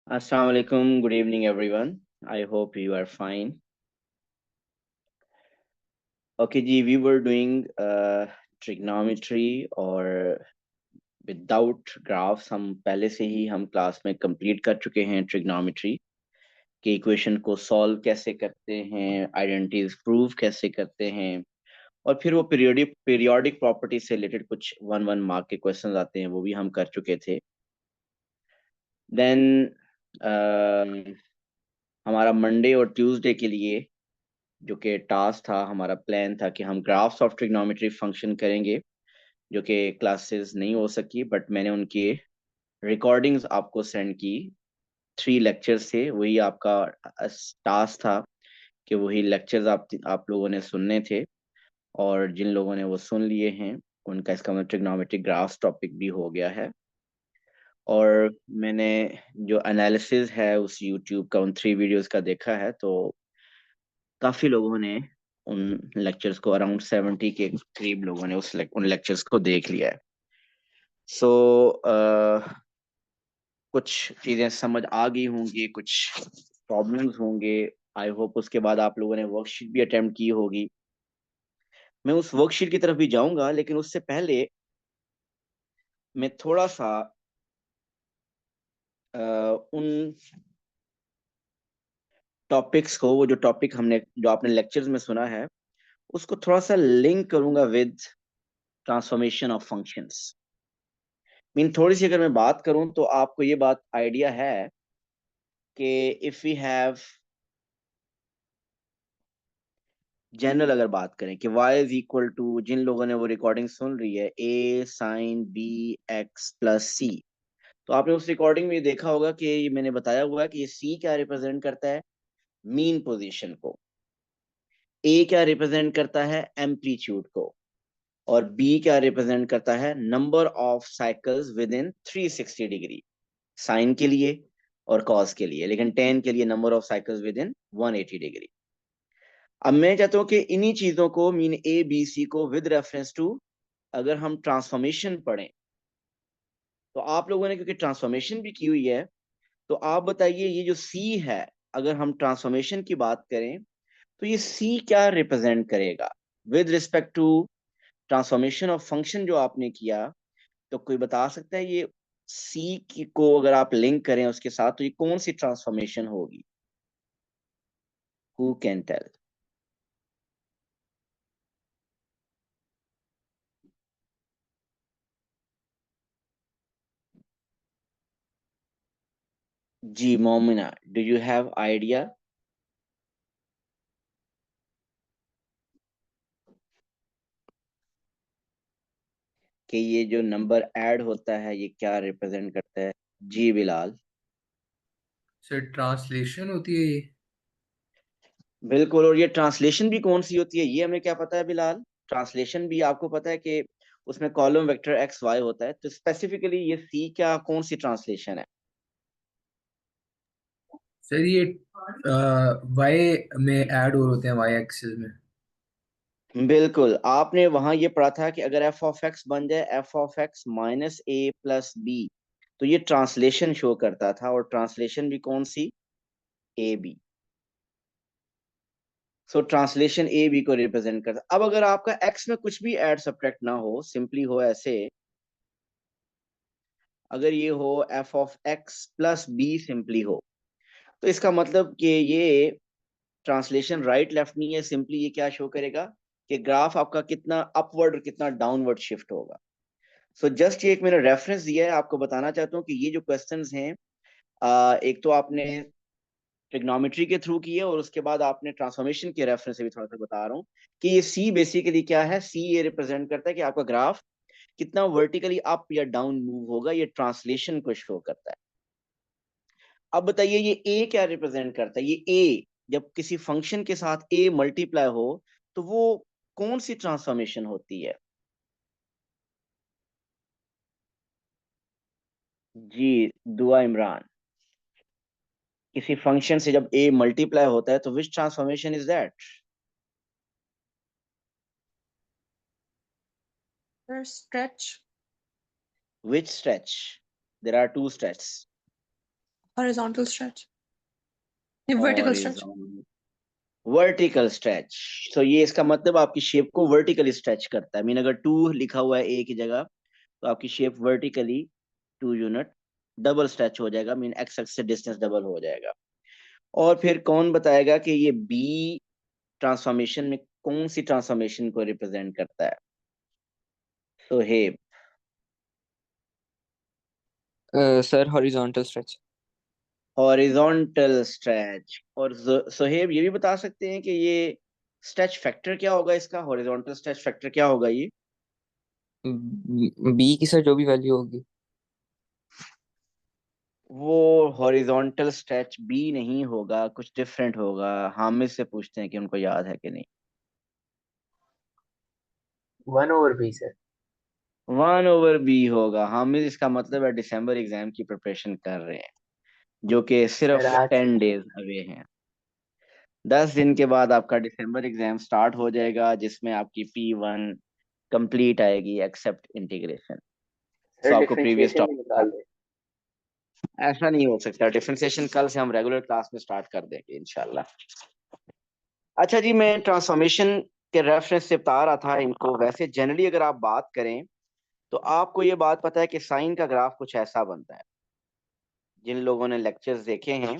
Assalamu alaikum. Good evening, everyone. I hope you are fine. Okay, ji, we were doing trigonometry और without graphs हम पहले से ही हम class में complete कर चुके हैं ट्रिग्नोमेट्री के इक्वेशन को सॉल्व कैसे करते हैं, आइडेंटिटीज प्रूव कैसे करते हैं और फिर वो पीरियोडिक प्रॉपर्टी से रिलेटेड कुछ वन वन मार्क के क्वेश्चंस आते हैं वो भी हम कर चुके थे। देन हमारा मंडे और ट्यूसडे के लिए जो कि टास्क था, हमारा प्लान था कि हम ग्राफ्स ऑफ ट्रिग्नोमेट्री फंक्शन करेंगे, जो कि क्लासेस नहीं हो सकी बट मैंने उनकी रिकॉर्डिंग्स आपको सेंड की। 3 लेक्चर्स थे, वही आपका टास्क था कि वही लेक्चर्स आप लोगों ने सुनने थे और जिन लोगों ने वो सुन लिए हैं उनका इसका मतलब ट्रिग्नोमेट्री ग्राफ्स टॉपिक भी हो गया है। और मैंने जो एनालिसिस है उस यूट्यूब का उन 3 वीडियोस का देखा है, तो काफी लोगों ने उन लेक्चर्स को, अराउंड 70 के करीब लोगों ने उन लेक्चर्स को देख लिया है। सो कुछ चीजें समझ आ गई होंगी, कुछ प्रॉब्लम्स होंगे। आई होप उसके बाद आप लोगों ने वर्कशीट भी अटेम्प्ट की होगी। मैं उस वर्कशीट की तरफ भी जाऊंगा, लेकिन उससे पहले मैं थोड़ा सा उन टॉपिक्स को, वो जो टॉपिक हमने जो आपने लेक्चर्स में सुना है, उसको थोड़ा सा लिंक करूंगा with transformation of functions. Mean थोड़ी सी अगर मैं बात करूं तो आपको ये बात आइडिया है कि इफ वी हैव जनरल, अगर बात करें कि y इज इक्वल टू, जिन लोगों ने वो रिकॉर्डिंग सुन रही है, a sine b x plus c, तो आपने उस रिकॉर्डिंग में देखा होगा कि ये मैंने बताया हुआ है कि ये c क्या रिप्रेजेंट करता है, मीन पोजीशन को। a क्या रिप्रेजेंट करता है, एम्पलीट्यूड को। और b क्या रिप्रेजेंट करता है, number of cycles within 360 degree, sine के लिए और कॉस के लिए, लेकिन टेन के लिए number of cycles with in 180 degree. अब मैं चाहता हूं कि इन्हीं चीजों को, मीन ए बी सी को विद रेफरेंस टू, अगर हम ट्रांसफॉर्मेशन पढ़ें, तो आप लोगों ने क्योंकि ट्रांसफॉर्मेशन भी की हुई है, तो आप बताइए ये जो सी है, अगर हम ट्रांसफॉर्मेशन की बात करें तो ये सी क्या रिप्रेजेंट करेगा with respect to transformation of function जो आपने किया। तो कोई बता सकता है ये सी की को अगर आप लिंक करें उसके साथ तो ये कौन सी ट्रांसफॉर्मेशन होगी? Who can tell? जी Momina, do you have idea कि ये जो नंबर ऐड होता है ये क्या रिप्रेजेंट करता है? जी बिलाल। सर ट्रांसलेशन होती है ये। बिल्कुल, और ये ट्रांसलेशन भी कौन सी होती है ये हमें क्या पता है बिलाल? ट्रांसलेशन भी आपको पता है कि उसमें कॉलम वेक्टर एक्स वाई होता है, तो स्पेसिफिकली ये सी क्या कौन सी ट्रांसलेशन है? सर ये वाई में ऐड हो होते हैं, वाई एक्सिस में। बिल्कुल, आपने वहां ये पढ़ा था कि अगर एफ ऑफ एक्स बन जाए F of X minus A plus B, तो ये ट्रांसलेशन शो करता था, और ट्रांसलेशन भी कौन सी? A B. So translation A B को रिप्रेजेंट करता। अब अगर आपका एक्स में कुछ भी ऐड सब्ट्रैक्ट ना हो, सिंपली हो ऐसे, अगर ये हो F of x plus be simply हो, तो इसका मतलब कि ये ट्रांसलेशन राइट लेफ्ट नहीं है, सिंपली ये क्या शो करेगा कि ग्राफ आपका कितना अपवर्ड और कितना डाउनवर्ड शिफ्ट होगा। सो जस्ट ये एक मैंने रेफरेंस दिया है, आपको बताना चाहता हूँ कि ये जो क्वेश्चंस हैं, एक तो आपने ट्रिग्नोमेट्री के थ्रू की है और उसके बाद आपने ट्रांसफॉर्मेशन के रेफरेंस से भी थोड़ा सा बता रहा हूँ कि ये सी बेसिकली क्या है। सी ये रिप्रेजेंट करता है कि आपका ग्राफ कितना वर्टिकली अप या डाउन मूव होगा, ये ट्रांसलेशन को शो करता है। अब बताइए ये ए क्या रिप्रेजेंट करता है? ये ए जब किसी फंक्शन के साथ ए मल्टीप्लाई हो तो वो कौन सी ट्रांसफॉर्मेशन होती है? जी दुआ इमरान, किसी फंक्शन से जब ए मल्टीप्लाई होता है तो which transformation is that? Stretch. Which stretch? There are two stretch. Horizontal stretch, vertical stretch. Vertical stretch. तो ये इसका मतलब आपकी शेप को वर्टिकली स्ट्रेच करता है। मीन अगर 2 लिखा हुआ है ए की जगह, तो आपकी shape vertically 2 unit double stretch हो जाएगा। मीन एक्स एक्स से डिस्टेंस डबल हो जाएगा। और फिर कौन बताएगा कि ये बी ट्रांसफॉर्मेशन में कौन सी ट्रांसफॉर्मेशन को रिप्रेजेंट करता है? तो hey sir horizontal stretch. Horizontal stretch. और सोहेब ये भी बता सकते हैं कि ये स्ट्रेच फैक्टर क्या होगा? इसका हॉरिजॉन्टल स्ट्रेच फैक्टर क्या होगा? ये बी की सर जो भी वैल्यू होगी। वो हॉरिजॉन्टल स्ट्रेच बी नहीं होगा, कुछ डिफरेंट होगा। हामिद से पूछते हैं कि उनको याद है कि नहीं। 1/b sir. 1/b होगा। हामिद, इसका मतलब है दिसंबर एग्जाम की प्रिपरेशन कर रहे हैं, जो कि सर सिर्फ आज 10 डेज अवे हैं। 10 दिन के बाद आपका दिसंबर एग्जाम स्टार्ट हो जाएगा, जिसमें आपकी P1 कंप्लीट आएगी एक्सेप्ट इंटीग्रेशन। सर सो आपको प्रीवियस डिफरेंशिएशन भी टॉपिक, निकाल दे। ऐसा नहीं हो सकता। डिफरेंशिएशन कल से हम रेगुलर क्लास में स्टार्ट कर देंगे इंशाल्लाह। अच्छा जी, मैं ट्रांसफॉर्मेशन के रेफरेंस से बता रहा था इनको। वैसे जनरली अगर आप बात करें तो आपको ये बात पता है कि साइन का ग्राफ कुछ ऐसा बनता है। जिन लोगों ने लेक्चर्स देखे हैं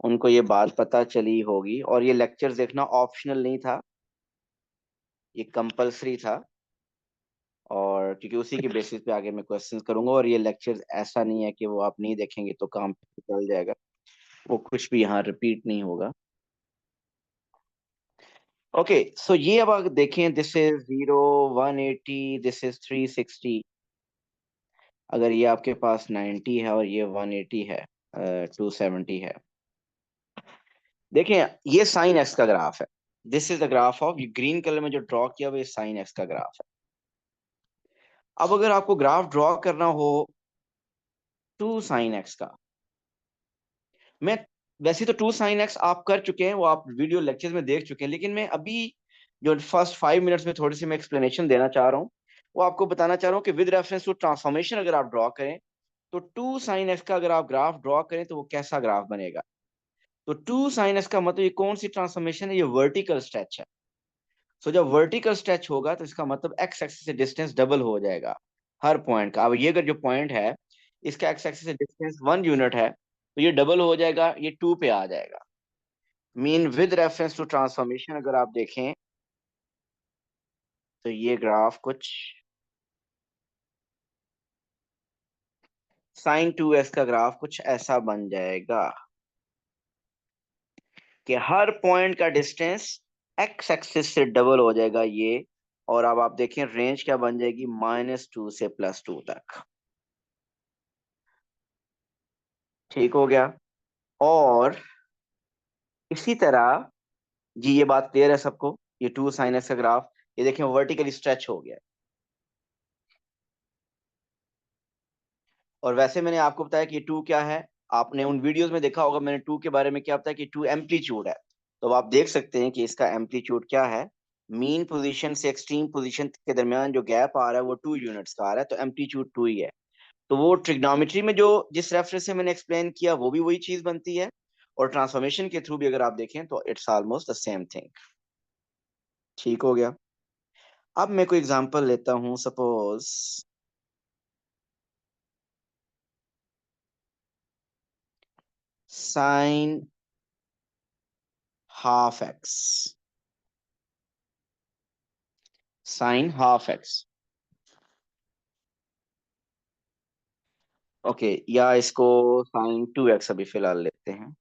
उनको ये बात पता चली होगी। और ये लेक्चर्स देखना ऑप्शनल नहीं था, ये कंपलसरी था। और क्योंकि उसी के बेसिस पे आगे मैं क्वेश्चंस करूंगा। और ये लेक्चर्स ऐसा नहीं है कि वो आप नहीं देखेंगे तो काम चल जाएगा, वो कुछ भी यहाँ रिपीट नहीं होगा। ओके, सो ये अब अगर देखें, दिस इज 0, 180, दिस इज 360। अगर ये आपके पास 90 है और ये 180 है, 270 है। देखें, ये साइन एक्स का ग्राफ है। This is the graph of, ये ग्रीन कलर में जो ड्रॉ किया हुआ ये साइन एक्स का ग्राफ है। अब अगर आपको ग्राफ ड्रॉ करना हो 2 sin x का, मैं वैसे तो 2 sin x आप कर चुके हैं, वो आप वीडियो लेक्चर्स में देख चुके हैं। लेकिन मैं अभी जो फर्स्ट 5 मिनट्स में थोड़ी सी मैं एक्सप्लेनेशन देना चाह रहा हूँ, वो आपको बताना चाह रहा हूँ कि विद रेफरेंस टू ट्रांसफॉर्मेशन अगर आप ड्रॉ करें तो 2 sin x का अगर आप ग्राफ ड्रॉ करें तो वो कैसा ग्राफ बनेगा? तो 2 sin x का मतलब ये कौन सी ट्रांसफॉर्मेशन है? ये वर्टिकल स्ट्रेच है। सो जब वर्टिकल स्ट्रेच होगा तो इसका मतलब एक्स एक्सिस से डिस्टेंस डबल हो जाएगा हर पॉइंट का। अब ये अगर जो पॉइंट है इसका एक्स एक्सिस से डिस्टेंस 1 यूनिट है, तो ये डबल हो जाएगा, ये 2 पे आ जाएगा। Mean with reference to transformation अगर आप देखें तो ये ग्राफ कुछ sin 2x का ग्राफ कुछ ऐसा बन जाएगा कि हर पॉइंट का डिस्टेंस एक्स एक्सिस से डबल हो जाएगा ये। और अब आप देखें रेंज क्या बन जाएगी, -2 से +2 तक। ठीक हो गया। और इसी तरह जी, ये बात क्लियर है सबको? ये 2 sin x का ग्राफ, ये देखें वर्टिकली स्ट्रेच हो गया। और वैसे मैंने आपको बताया कि 2 क्या है, आपने उन वीडियोस में देखा होगा मैंने 2 के बारे में क्या बताया कि 2 एम्पलीट्यूड है। तो अब आप देख सकते हैं कि इसका एम्पलीट्यूड क्या है। मीन पोजीशन से एक्सट्रीम पोजीशन के दरमियान जो गैप आ रहा है वो 2 यूनिट्स का आ रहा है, तो एम्पलीट्यूड 2 ही है। तो वो ट्रिग्नोमेट्री में जो जिस रेफरेंस से मैंने एक्सप्लेन किया वो भी वही चीज बनती है। और ट्रांसफॉर्मेशन के थ्रू भी अगर आप देखें तो it's almost the same thing. ठीक हो गया। अब मैं कोई एग्जांपल लेता हूं। Suppose sine half X, sine half X. Okay, या इसको साइन 2x अभी फिलहाल लेते हैं।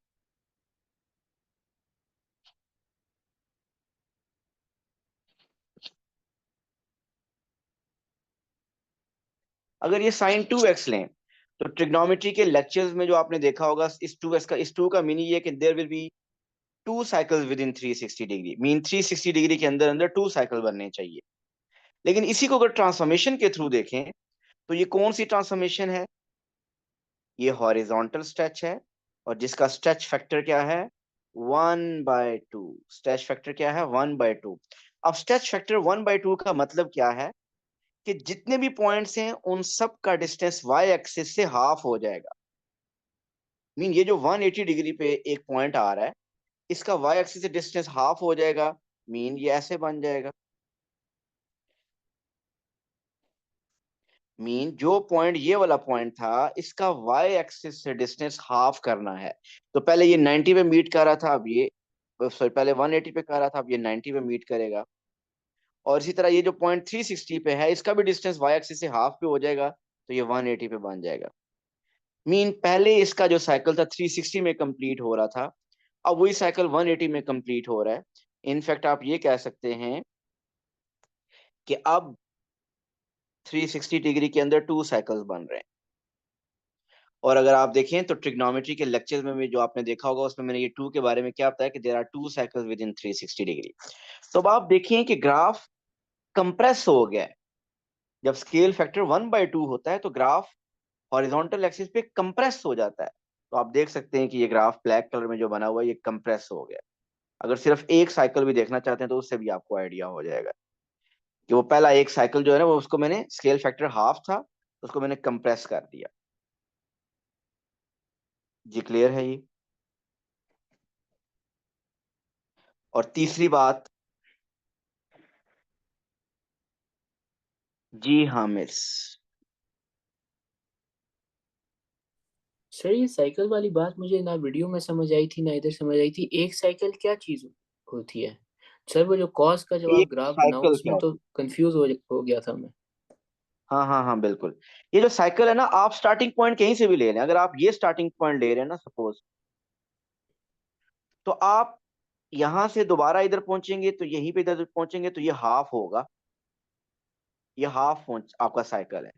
अगर ये साइन 2x लें तो ट्रिग्नोमेट्री के लेक्चर्स में जो आपने देखा होगा, इस 2x का, इस 2 का मीनिंग ये है कि there will be 2 cycles within 360 degree. Mean 360 degree के अंदर अंदर 2 साइकिल बनने चाहिए। लेकिन इसी को अगर ट्रांसफॉर्मेशन के थ्रू देखें तो ये कौन सी ट्रांसफॉर्मेशन है? ये हॉरिजॉन्टल स्ट्रेच है। और जिसका स्ट्रेच फैक्टर क्या है? 1/2। स्ट्रेच फैक्टर क्या है? 1/2। अब स्ट्रेच फैक्टर 1/2 का मतलब क्या है कि जितने भी पॉइंट्स हैं उन सब का डिस्टेंस y एक्सिस से हाफ हो जाएगा। मीन ये जो 180 डिग्री पे एक पॉइंट आ रहा है, इसका y एक्सिस से डिस्टेंस हाफ हो जाएगा, मीन ये ऐसे बन जाएगा। मीन जो पॉइंट ये वाला पॉइंट था, इसका y एक्सिस से डिस्टेंस हाफ करना है। तो पहले ये 90 पे मीट कर रहा था, अब ये सॉरी पहले 180 पे कर रहा था, अब ये 90 पे मीट करेगा। और इसी तरह ये जो पॉइंट 360 पे है, इसका भी डिस्टेंस y एक्सिस से हाफ पे हो जाएगा, तो ये 180 पे बन जाएगा। मीन पहले इसका जो साइकिल था 360 में कंप्लीट हो रहा था, अब वही साइकिल 180 में कंप्लीट हो रहा है। इनफैक्ट आप ये कह सकते हैं कि अब 360 डिग्री के अंदर 2 साइकिल्स बन रहे हैं। और अगर आप देखें तो ट्रिग्नोमेट्री के लेक्चर्स में भी जो आपने देखा होगा, उसमें मैंने ये 2 के बारे में क्या बताया कि there are 2 cycles within 360 degree. तो अब आप देखें कि ग्राफ कंप्रेस हो गया है। जब स्केल फैक्टर 1/2 होता है तो ग्राफ हॉरिजॉन्टल एक्सिस पे कंप्रेस हो जाता है। तो आप देख सकते हैं कि ये ग्राफ ब्लैक कलर में जो बना हुआ है, ये कंप्रेस हो गया। अगर सिर्फ एक साइकिल भी देखना चाहते हैं तो उससे भी आपको आइडिया हो जाएगा कि वो पहला एक साइकिल जो है ना, वो उसको मैंने स्केल फैक्टर हाफ था, तो उसको मैंने कंप्रेस कर दिया। जी क्लियर है ये। और तीसरी बात, जी हाँ मिस। सर ये साइकिल वाली बात मुझे ना वीडियो में समझ आई थी ना इधर समझ आई थी। एक साइकिल क्या चीज होती है सर? वो जो कॉस का जब आप एक ग्राफ बनाओ साइकिल उसमें है। तो कंफ्यूज हो गया था मैं। हाँ हाँ हाँ बिल्कुल। ये जो साइकिल है ना, आप स्टार्टिंग पॉइंट कहीं से भी ले लें। अगर आप ये स्टार्टिंग पॉइंट ले रहे हैं ना सपोज, तो आप यहां से दोबारा इधर पहुंचेंगे तो यहीं पे इधर पहुंचेंगे तो ये हाफ होगा। ये हाफ पहुंच आपका साइकिल है।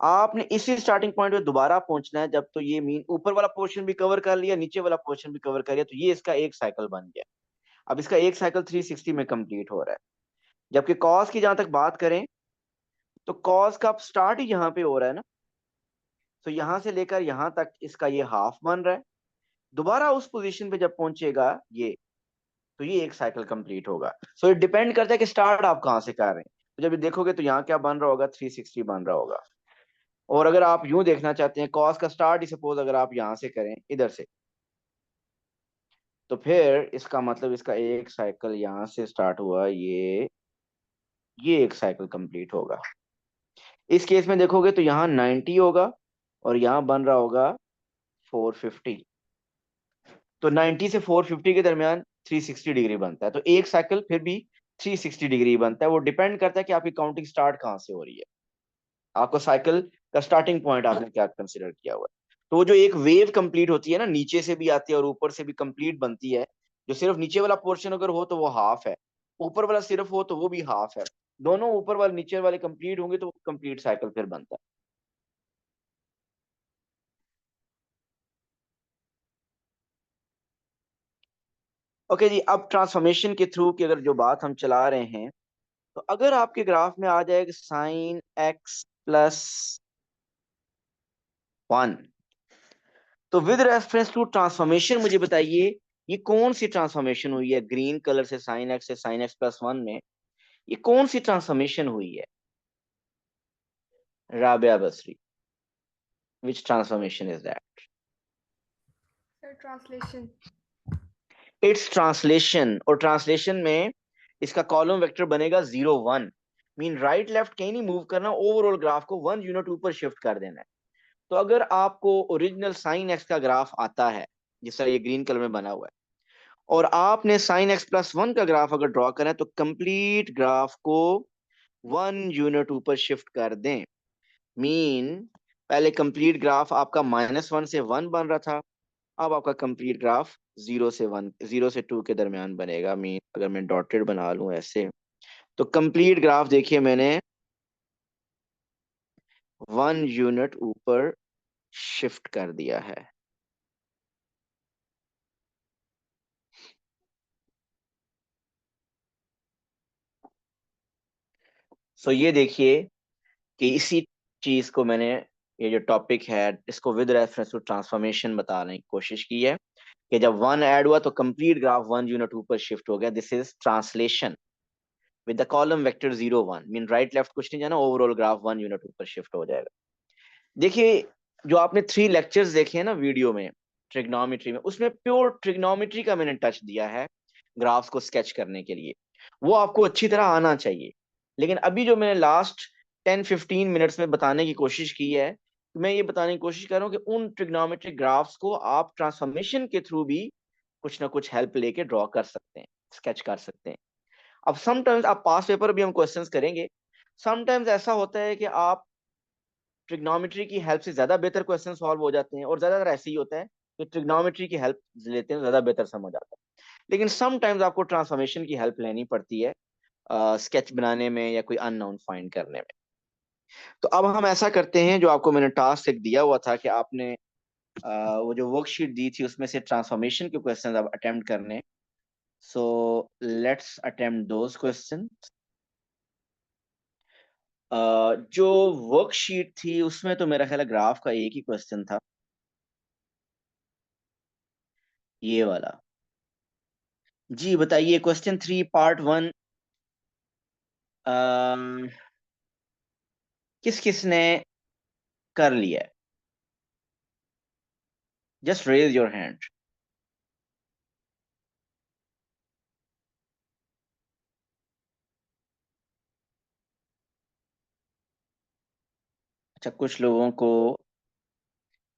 आपने इसी स्टार्टिंग पॉइंट पे दोबारा पहुंचना है, जब तो ये मीन ऊपर वाला पोर्शन भी कवर कर लिया, नीचे वाला पोर्शन भी कवर कर लिया, तो ये इसका एक साइकिल बन गया। अब इसका एक साइकिल 360 में कंप्लीट हो रहा है। जबकि कॉस की जहां तक बात करें, तो कॉस का स्टार्ट ही यहाँ पे हो रहा है ना, तो यहां से लेकर यहां तक इसका ये हाफ बन रहा है। दोबारा उस पोजीशन पे जब पहुंचेगा ये, तो ये एक साइकिल कंप्लीट होगा। सो ये डिपेंड करता है कि स्टार्ट आप कहाँ से कर रहे हैं। तो जब ये देखोगे तो यहाँ क्या बन रहा होगा, 360 बन रहा होगा। और अगर आप यूं देखना चाहते हैं, कॉस का स्टार्ट ही सपोज अगर आप यहाँ से करें इधर से, तो फिर इसका मतलब इसका एक साइकिल यहाँ से स्टार्ट हुआ, ये एक साइकिल कंप्लीट होगा। इस केस में देखोगे तो यहाँ 90 होगा और यहाँ बन रहा होगा 450। तो 90 से 450 के दरमियान 360 डिग्री बनता है। तो एक साइकिल फिर भी 360 डिग्री बनता है। वो डिपेंड करता है कि आपकी काउंटिंग स्टार्ट कहाँ से हो रही है, आपको साइकिल का स्टार्टिंग पॉइंट आपने क्या कंसिडर किया हुआ है। तो वो जो एक वेव कंप्लीट होती है ना, नीचे से भी आती है और ऊपर से भी कंप्लीट बनती है। जो सिर्फ नीचे वाला पोर्शन अगर हो तो वो हाफ है, ऊपर वाला सिर्फ हो तो वो भी हाफ है। दोनों ऊपर वाले नीचे वाले कंप्लीट होंगे तो कंप्लीट साइकिल फिर बनता है। ओके जी, अब ट्रांसफॉर्मेशन के थ्रू की अगर जो बात हम चला रहे हैं, तो अगर आपके ग्राफ में आ जाएगा साइन एक्स प्लस 1, तो विद रेफरेंस टू ट्रांसफॉर्मेशन मुझे बताइए ये कौन सी ट्रांसफॉर्मेशन हुई है। ग्रीन कलर से साइन एक्स से साइन एक्स प्लस 1 में ये कौन सी ट्रांसफॉर्मेशन हुई है Rabia Basri? Which transformation is that? Sir, translation. It's translation. और ट्रांसलेशन में इसका कॉलम वेक्टर बनेगा 0 1। मीन राइट लेफ्ट कहीं नहीं मूव करना, ओवरऑल ग्राफ को 1 यूनिट ऊपर शिफ्ट कर देना है। तो अगर आपको ओरिजिनल साइन एक्स का ग्राफ आता है, जिस तरह ये ग्रीन कलर में बना हुआ है, और आपने साइन एक्स प्लस 1 का ग्राफ अगर ड्रॉ करें, तो कंप्लीट ग्राफ को 1 यूनिट ऊपर शिफ्ट कर दें। मीन पहले कंप्लीट ग्राफ आपका -1 से 1 बन रहा था, अब आपका कंप्लीट ग्राफ 0 से 1, 0 से 2 के दरमियान बनेगा। मीन अगर मैं डॉटेड बना लूं ऐसे, तो कंप्लीट ग्राफ देखिए मैंने 1 यूनिट ऊपर शिफ्ट कर दिया है। सो ये देखिए कि इसी चीज को मैंने, ये जो टॉपिक है इसको विद रेफरेंस टू ट्रांसफॉर्मेशन बताने की कोशिश की है कि जब 1 ऐड हुआ तो कंप्लीट ग्राफ 1 यूनिट ऊपर शिफ्ट हो गया। This is translation with the column vector 0 1। Mean right left कुछ नहीं जाना, ओवरऑल ग्राफ 1 यूनिट ऊपर शिफ्ट हो जाएगा। देखिए जो आपने 3 लेक्चर्स देखे हैं ना वीडियो में, ट्रिग्नोमेट्री में, उसमें प्योर ट्रिग्नोमेट्री का मैंने टच दिया है ग्राफ्स को स्केच करने के लिए, वो आपको अच्छी तरह आना चाहिए। लेकिन अभी जो मैंने लास्ट 10-15 मिनट्स में बताने की कोशिश की है, मैं ये बताने की कोशिश कर रहा हूँ कि उन ट्रिग्नोमेट्रिक ग्राफ्स को आप ट्रांसफॉर्मेशन के थ्रू भी कुछ ना कुछ हेल्प लेके ड्रॉ कर सकते हैं, स्केच कर सकते हैं। अब समटाइम्स आप पास पेपर भी हम क्वेश्चंस करेंगे, समटाइम्स ऐसा होता है कि आप ट्रिग्नोमेट्री की हेल्प से ज्यादा बेहतर क्वेश्चन सॉल्व हो जाते हैं, और ज्यादातर ऐसे ही होता है कि ट्रिग्नोमेट्री की हेल्प लेते हैं ज्यादा बेहतर समझ आता है। लेकिन समटाइम्स आपको ट्रांसफॉर्मेशन की हेल्प लेनी पड़ती है स्केच बनाने में या कोई अननोन फाइंड करने में। तो अब हम ऐसा करते हैं, जो आपको मैंने टास्क एक दिया हुआ था कि आपने वो जो वर्कशीट दी थी उसमें से ट्रांसफॉर्मेशन के क्वेश्चन आप अटेम्प्ट करने। So let's attempt those question. जो वर्कशीट थी उसमें तो मेरा ख्याल है ग्राफ का एक ही क्वेश्चन था, ये वाला। जी बताइए, क्वेश्चन 3 पार्ट 1 किस किस ने कर लिया है? Just raise your hand. अच्छा, कुछ लोगों को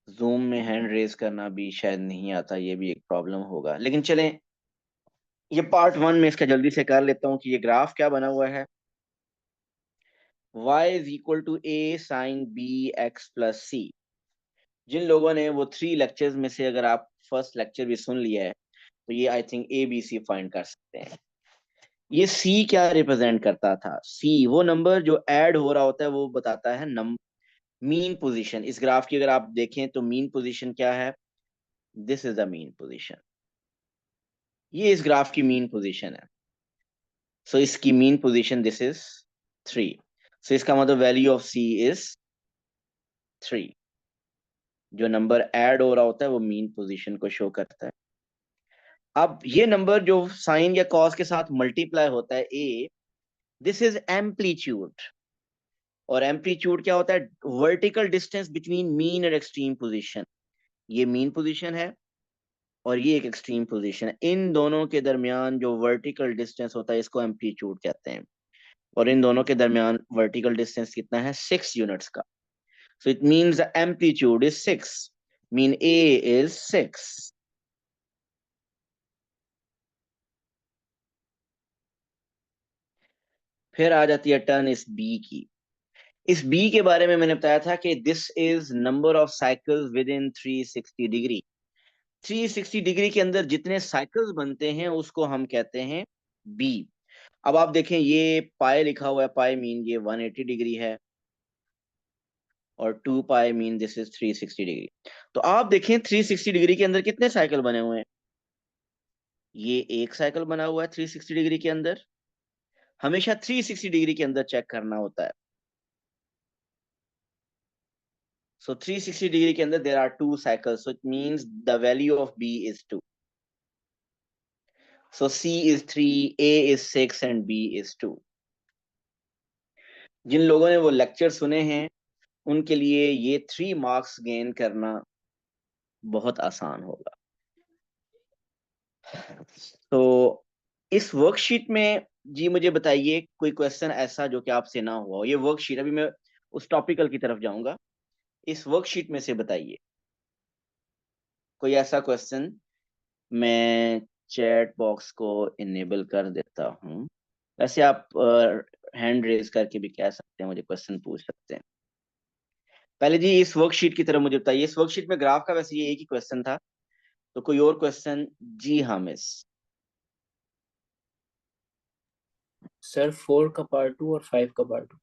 जूम में हैंड रेज करना भी शायद नहीं आता, ये भी एक प्रॉब्लम होगा, लेकिन चलें, ये पार्ट 1 में इसका जल्दी से कर लेता हूँ कि ये ग्राफ क्या बना हुआ है। y is equal to a sine b x plus c। जिन लोगों ने वो 3 लेक्चर्स में से अगर आप फर्स्ट लेक्चर भी सुन लिया है, तो ये I think a b c find कर सकते हैं। ये c क्या रिप्रेजेंट करता था? c वो नंबर जो ऐड हो रहा होता है, वो बताता है मीन पोजीशन। इस ग्राफ की अगर आप देखें तो मीन पोजीशन क्या है? This is the mean position, ये इस ग्राफ की मीन पोजीशन है। सो इसकी मीन पोजीशन दिस इज 3। सो इसका मतलब वैल्यू ऑफ c इज 3। जो नंबर ऐड हो रहा होता है वो मीन पोजीशन को शो करता है। अब ये नंबर जो साइन या कॉस के साथ मल्टीप्लाई होता है a, दिस इज एम्पलीट्यूड। और एम्पलीट्यूड क्या होता है? वर्टिकल डिस्टेंस बिटवीन मीन और एक्सट्रीम पोजीशन। ये मीन पोजीशन है और ये एक एक्सट्रीम पोजीशन है, इन दोनों के दरमियान जो वर्टिकल डिस्टेंस होता है इसको एम्पलीट्यूड कहते हैं। और इन दोनों के दरमियान वर्टिकल डिस्टेंस कितना है? 6 यूनिट्स का। So it means the amplitude is 6, mean a is 6। फिर आ जाती है टर्न इस बी की। इस बी के बारे में मैंने बताया था कि this is number of cycles within 360 degree. 360 degree के अंदर जितने साइकिल्स बनते हैं उसको हम कहते हैं बी। अब आप देखें, ये पाई लिखा हुआ है, पाई मीन ये 180 डिग्री है, और 2 पाई मीन दिस इज 360 डिग्री। तो आप देखें 360 डिग्री के अंदर कितने साइकिल बने हुए हैं? ये एक साइकिल बना हुआ है 360 डिग्री के अंदर। हमेशा 360 डिग्री के अंदर चेक करना होता है। So 360 degree के अंदर there are 2 cycles, so it means the value of B is 2. So C is 3, A is 6 and B is 2. जिन लोगों ने वो लेक्चर सुने हैं उनके लिए ये 3 मार्क्स गेन करना बहुत आसान होगा। तो इस वर्कशीट में जी मुझे बताइए कोई क्वेश्चन ऐसा जो कि आपसे ना हुआ हो। ये वर्कशीट, अभी मैं उस टॉपिकल की तरफ जाऊंगा। इस वर्कशीट में से बताइए कोई ऐसा क्वेश्चन। मैं चैट बॉक्स को इनेबल कर देता हूँ। वैसे आप हैंड रेज करके भी कह सकते हैं, मुझे क्वेश्चन पूछ सकते हैं। पहले जी इस वर्कशीट की तरफ मुझे बताइए। इस वर्कशीट में ग्राफ का वैसे ये एक ही क्वेश्चन था, तो कोई और क्वेश्चन? जी हाँ मिस। सर 4 का पार्ट 2 और 5 का पार्ट 2।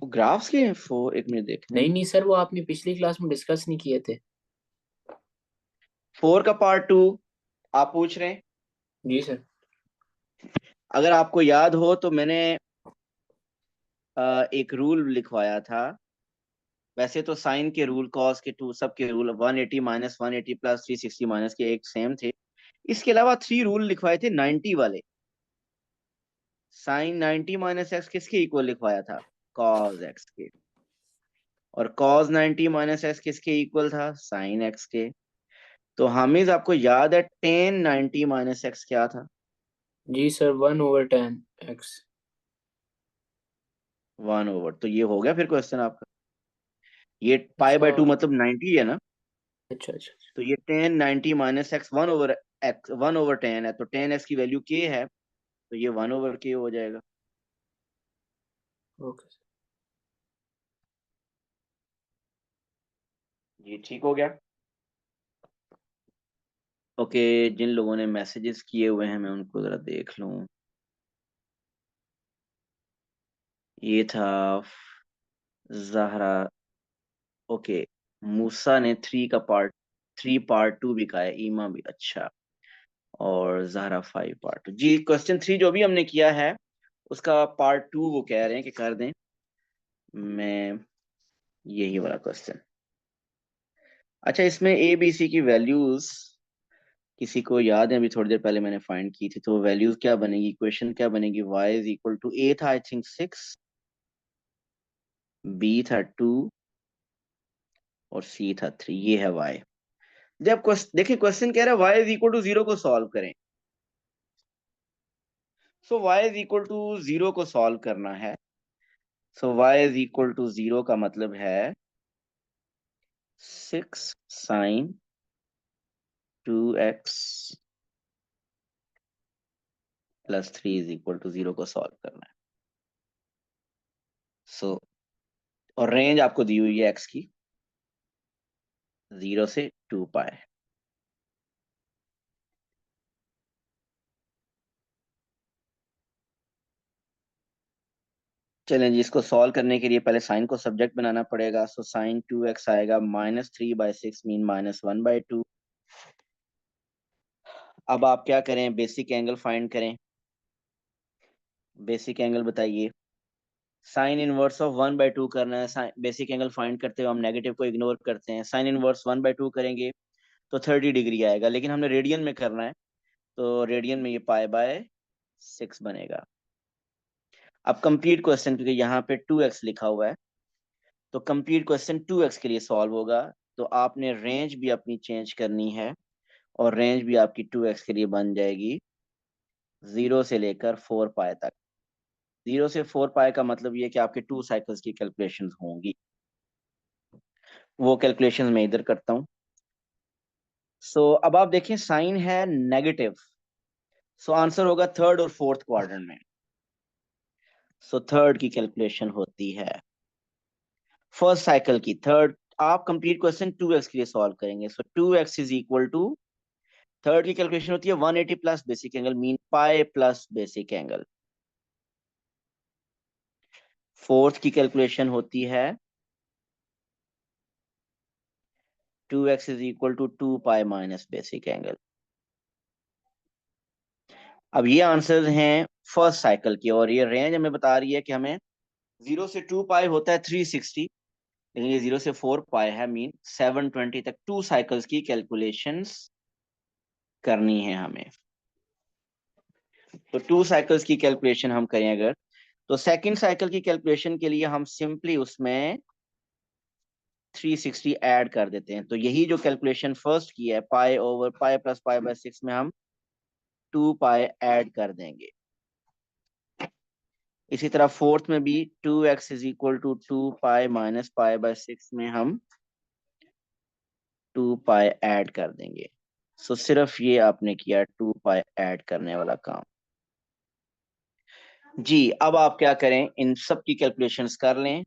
वो ग्राफ्स के 4, एक मिनट देखते हैं। नहीं नहीं सर, वो आपने पिछली क्लास में डिस्कस नहीं किए थे। 4 का पार्ट 2 आप पूछ रहे हैं? जी सर। अगर आपको याद हो तो मैंने एक रूल लिखवाया था। वैसे तो साइन के रूल, कॉस के 2, सब के रूल 180 माइनस 180 प्लस 360 माइनस के एक सेम थे। इसके अलावा 3 रूल लिखवाए थे 90 वाले। साइन 90 माइनस एक्स किसके इक्वल लिखवाया था? कॉस एक्स के। और cos 90 माइनस एक्स किसके इक्वल था? साइन एक्स के। तो हामिद आपको याद है tan 90 माइनस एक्स क्या था? जी सर 1/10 x। 1/, तो ये हो गया फिर क्वेश्चन आपका। ये पाई बाय अच्छा 2 मतलब 90 है ना, अच्छा अच्छा अच्छा। तो ये tan 90 माइनस एक्स 1/10 है, तो tan एक्स की वैल्यू k है, तो ये 1/k हो जाएगा। Okay sir. ये ठीक हो गया। ओके, जिन लोगों ने मैसेजेस किए हुए हैं मैं उनको जरा देख लूं। ये था जहरा, ओके। मूसा ने 3 पार्ट 2 भी कहा है, ईमा भी, अच्छा। और जहरा 5 पार्ट 2 जी। क्वेश्चन 3 जो भी हमने किया है उसका पार्ट 2 वो कह रहे हैं कि कर दें। मैं यही वाला क्वेश्चन, अच्छा इसमें ए बी सी की वैल्यूज किसी को याद है? अभी थोड़ी देर पहले मैंने फाइंड की थी, तो वैल्यूज क्या बनेगी, इक्वेशन क्या बनेगी? y इज इक्वल टू, ए था आई थिंक 6, बी था 2 और सी था 3, ये है y। जब देखिए क्वेश्चन कह रहा है y इज इक्वल टू 0 को सॉल्व करें। So y is equal to 0 को सॉल्व करना है। So y is equal to 0 का मतलब है 6 sin 2x plus 3 is equal to 0 को सॉल्व करना है। सो और रेंज आपको दी हुई है x की 0 से 2 पाई। चलें जी, इसको सॉल्व करने के लिए पहले साइन को सब्जेक्ट बनाना पड़ेगा। सो sin 2x आएगा -3/6 मीन -1/2। अब आप क्या करें, बेसिक एंगल फाइंड करें। बेसिक एंगल बताइए। साइन इनवर्स ऑफ 1/2 करना है। बेसिक एंगल फाइंड करते हुए हम नेगेटिव को इग्नोर करते हैं। साइन इनवर्स 1/2 करेंगे तो 30 डिग्री आएगा, लेकिन हमने रेडियन में करना है, तो रेडियन में ये π/6 बनेगा। अब कंप्लीट क्वेश्चन, क्योंकि यहाँ पे 2x लिखा हुआ है, तो कंप्लीट क्वेश्चन 2x के लिए सॉल्व होगा। तो आपने रेंज भी अपनी चेंज करनी है, और रेंज भी आपकी 2x के लिए बन जाएगी 0 से लेकर 4 पाई तक। 0 से 4 पाई का मतलब ये कि आपके 2 साइकिल्स की कैलकुलेशंस होंगी। वो कैलकुलेशंस मैं इधर करता हूँ। सो अब आप देखें साइन है नेगेटिव, सो आंसर होगा थर्ड और फोर्थ क्वाड्रेंट में। सो थर्ड की कैलकुलेशन होती है फर्स्ट साइकिल की थर्ड। आप कंप्लीट क्वेश्चन 2x के लिए सॉल्व करेंगे। So 2x is equal to, third की कैलकुलेशन होती है 180 plus basic angle mean pi plus basic angle. Fourth की कैलकुलेशन होती है 2x is equal to 2 pi minus basic angle. अब ये आंसर्स हैं फर्स्ट साइकिल की, और ये रेंज हमें बता रही है कि हमें 0 से 2 पाई होता है 360, लेकिन ये 0 से 4 पाई है मीन 720 तक 2 साइकिल्स की कैलकुलेशंस करनी है हमें। तो 2 साइकिल्स की कैलकुलेशन हम करें अगर, तो सेकंड साइकिल की कैलकुलेशन के लिए हम सिंपली उसमें 360 ऐड कर देते हैं। तो यही जो कैलकुलेशन फर्स्ट की है पाई प्लस π/6 में हम 2 पाई ऐड कर देंगे। इसी तरह फोर्थ में भी 2x is equal to 2 pi minus π/6 में हम 2 पाई ऐड कर देंगे। सो सिर्फ ये आपने किया 2 पाई ऐड करने वाला काम। जी, अब आप क्या करें, इन सब की कैलकुलेशंस कर लें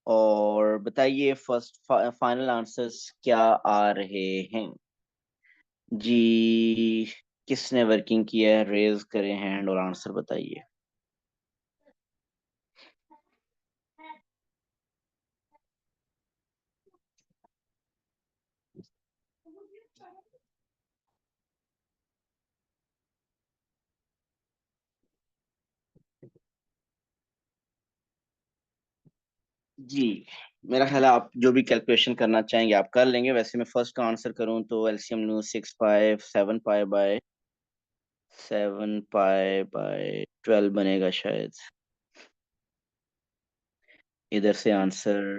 और बताइए फर्स्ट फाइनल आंसर्स क्या आ रहे हैं। जी, किसने वर्किंग किया है, रेज करें हैंड और आंसर बताइए। जी, मेरा ख्याल है आप जो भी कैलकुलेशन करना चाहेंगे आप कर लेंगे। वैसे मैं फर्स्ट का आंसर करूं तो एलसीएम लूं 6 पाई 7 पाई/12 बनेगा शायद। इधर से आंसर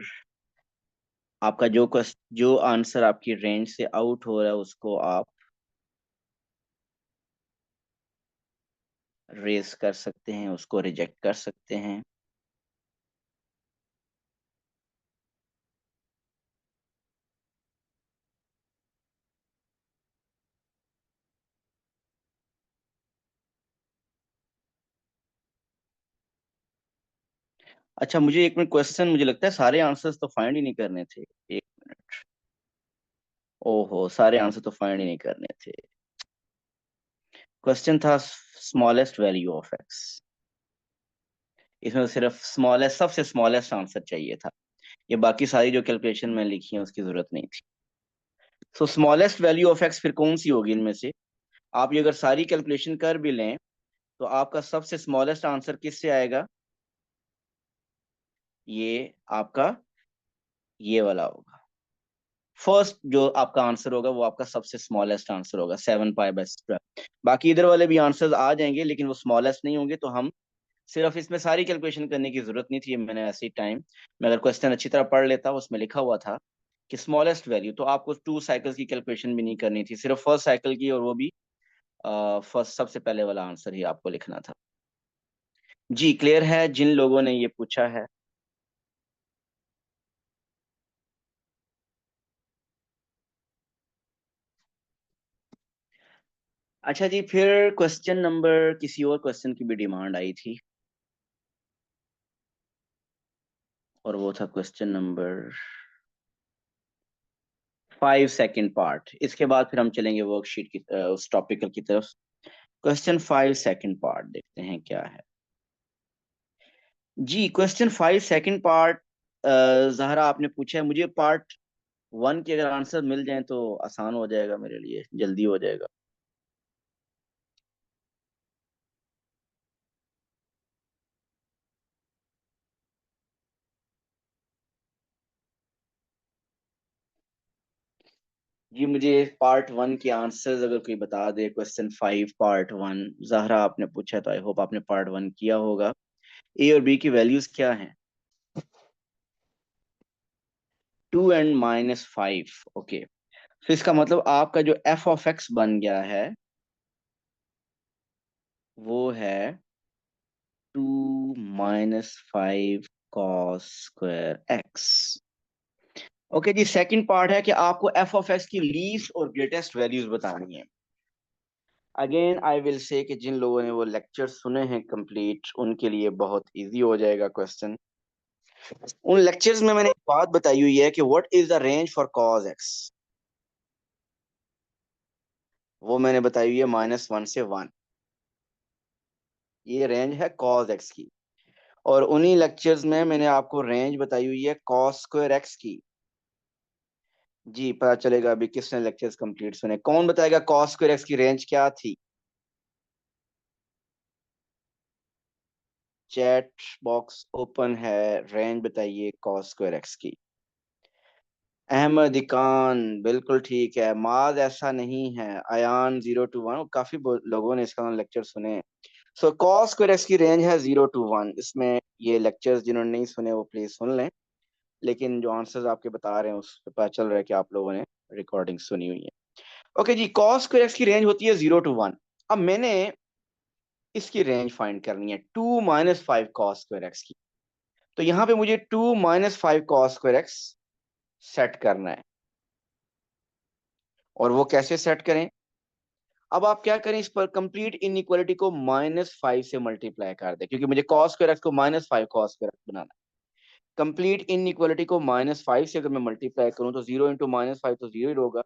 आपका जो आंसर आपकी रेंज से आउट हो रहा है उसको आप रेस कर सकते हैं, उसको रिजेक्ट कर सकते हैं। अच्छा, मुझे एक मिनट क्वेश्चन, मुझे लगता है सारे आंसर्स तो फाइंड ही नहीं करने थे। एक मिनट। ओहो, सारे आंसर तो फाइंड ही नहीं करने थे। क्वेश्चन था स्मॉलेस्ट वैल्यू ऑफ एक्स। इसमें तो सिर्फ स्मॉलेस्ट, सबसे स्मॉलेस्ट आंसर चाहिए था। ये बाकी सारी जो कैलकुलेशन में लिखी है उसकी जरूरत नहीं थी। सो स्मॉलेस्ट वैल्यू ऑफ एक्स फिर कौन सी होगी इनमें से? आप ये अगर सारी कैलकुलेशन कर भी लें तो आपका सबसे स्मॉलेस्ट आंसर किससे आएगा? ये आपका ये वाला होगा। फर्स्ट जो आपका आंसर होगा वो आपका सबसे स्मॉलेस्ट आंसर होगा, 7 पाई/12। बाकी इधर वाले भी आंसर्स आ जाएंगे लेकिन वो स्मॉलेस्ट नहीं होंगे, तो हम सिर्फ इसमें सारी कैलकुलेशन करने की जरूरत नहीं थी। मैंने ऐसे ही टाइम में अगर क्वेश्चन अच्छी तरह पढ़ लेता, उसमें लिखा हुआ था कि स्मॉलेस्ट वैल्यू, तो आपको 2 साइकिल्स की कैलकुलेशन भी नहीं करनी थी, सिर्फ फर्स्ट साइकिल की, और वो भी फर्स्ट सबसे पहले वाला आंसर ही आपको लिखना था। जी क्लियर है जिन लोगों ने ये पूछा है? अच्छा जी, फिर क्वेश्चन नंबर, किसी और क्वेश्चन की भी डिमांड आई थी और वो था क्वेश्चन नंबर 5 सेकंड पार्ट। इसके बाद फिर हम चलेंगे वर्कशीट की उस टॉपिकल की तरफ। क्वेश्चन 5 सेकंड पार्ट देखते हैं क्या है। जी क्वेश्चन 5 सेकंड पार्ट, जहरा आपने पूछा है। मुझे पार्ट 1 के अगर आंसर मिल जाए तो आसान हो जाएगा, मेरे लिए जल्दी हो जाएगा। जी मुझे पार्ट 1 के आंसर्स अगर कोई बता दे, क्वेश्चन 5 पार्ट 1। जहरा आपने पूछा है तो आई होप आपने पार्ट 1 किया होगा। ए और बी की वैल्यूज क्या हैं? 2 एंड -5। ओके, तो इसका मतलब आपका जो एफ ऑफ एक्स बन गया है वो है 2 - 5 कॉस स्क्वायर एक्स। ओके जी, सेकंड पार्ट है कि आपको एफ ऑफ एक्स की लीस्ट और ग्रेटेस्ट वैल्यूज बतानी है। अगेन आई विल से कि जिन लोगों ने वो लेक्चर सुने हैं कंप्लीट, उनके लिए बहुत इजी हो जाएगा क्वेश्चन। उन लेक्चर्स में मैंने एक बात बताई हुई है कि what is the range for cos x. वो मैंने बताई हुई है -1 से 1। ये रेंज है कॉस एक्स की। और उन्हीं लेक्चर्स में मैंने आपको रेंज बताई हुई है कॉस स्क्वायर एक्स की। जी पता चलेगा अभी किसने लेक्चर्स कंप्लीट सुने। कौन बताएगा कॉस स्क्वायर एक्स की रेंज क्या थी? चैट बॉक्स ओपन है, रेंज बताइए कॉस स्क्वायर एक्स की। अहमद इकान बिल्कुल ठीक है। माज ऐसा नहीं है। अयान 0 to 1, काफी लोगों ने इसका लेक्चर सुने। सो कॉस स्क्वायर एक्स की रेंज है 0 to 1। इसमें ये लेक्चर्स जिन्होंने नहीं सुने वो प्लीज सुन लें, लेकिन जो आंसर्स आपके बता रहे हैं उस पर पता चल रहा है कि आप लोगों ने रिकॉर्डिंग सुनी हुई है। ओके जी, कॉस स्क्वायर एक्स की रेंज होती है 0 to 1। अब मैंने इसकी रेंज फाइंड करनी है 2 - 5 कॉस स्क्वायर एक्स की। तो यहाँ पे मुझे 2 - 5 कॉस स्क्वायर एक्स सेट करना है। और वो कैसे सेट करें? अब आप क्या करें, इस पर कंप्लीट इनइक्वालिटी को -5 से मल्टीप्लाई कर दें, क्योंकि मुझे कॉस स्क्वायर एक्स को -5 कॉस स्क्वायर एक्स बनाना है। कंप्लीट इनइक्वालिटी को -5 से अगर मैं मल्टीप्लाई करूं तो 0 × -5 तो 0 ही होगा।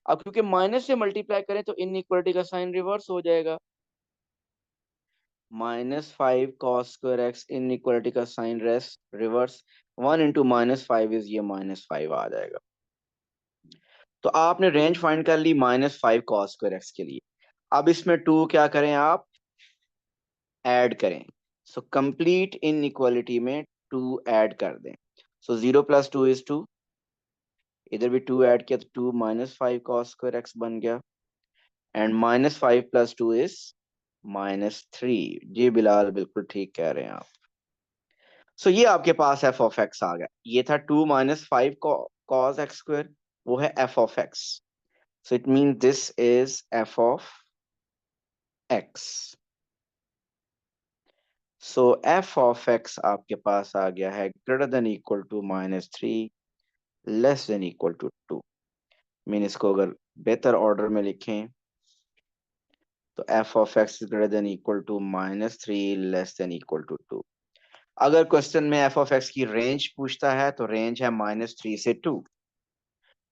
अब क्योंकि माइनस से मल्टीप्लाई करें तो इनइक्वालिटी का साइन रिवर्स हो जाएगा। -5 कॉस स्क्वायर एक्स, इनइक्वालिटी का साइन रिवर्स। 1 × -5 इज ये -5 आ जाएगा। तो आपने रेंज फाइंड कर ली -5 कॉस स्क्वायर एक्स के लिए। अब इसमें 2 क्या करें आप? ऐड करें। सो कंप्लीट इनइक्वालिटी में 2 ऐड कर दें। सो 0 + 2 = 2। इधर भी 2 ऐड किया तो 2 - 5 cos स्क्वायर एक्स बन गया। एंड -5 + 2 = -3। जी बिलाल बिल्कुल ठीक कह रहे हैं आप। सो ये आपके पास एफ ऑफ एक्स आ गया। ये था 2 - 5 cos x square, वो है f of x. So it means this is f of x. So f of x आपके पास आ गया है greater than equal to -3 less than equal to 2. Mean इसको अगर बेहतर ऑर्डर में लिखें तो f of x is greater than equal to -3 less than equal to 2. अगर क्वेश्चन में f of x की रेंज पूछता है तो रेंज है -3 से 2,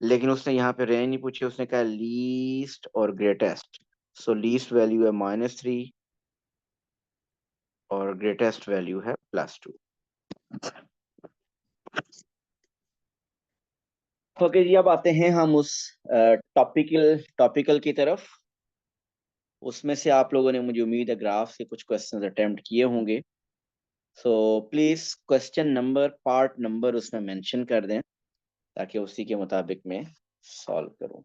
लेकिन उसने यहाँ पे रेंज नहीं पूछी, उसने कहा लीस्ट और ग्रेटेस्ट. सो लीस्ट वैल्यू है -3 और ग्रेटेस्ट वैल्यू है +2. ओके जी, अब आते हैं हम उस टॉपिकल की तरफ. उसमें से आप लोगों ने, मुझे उम्मीद है, ग्राफ से कुछ क्वेश्चंस अटेम्प्ट किए होंगे. So please question number, part number उसमें मेंशन कर दें ताकि उसी के मुताबिक मैं सॉल्व करूं.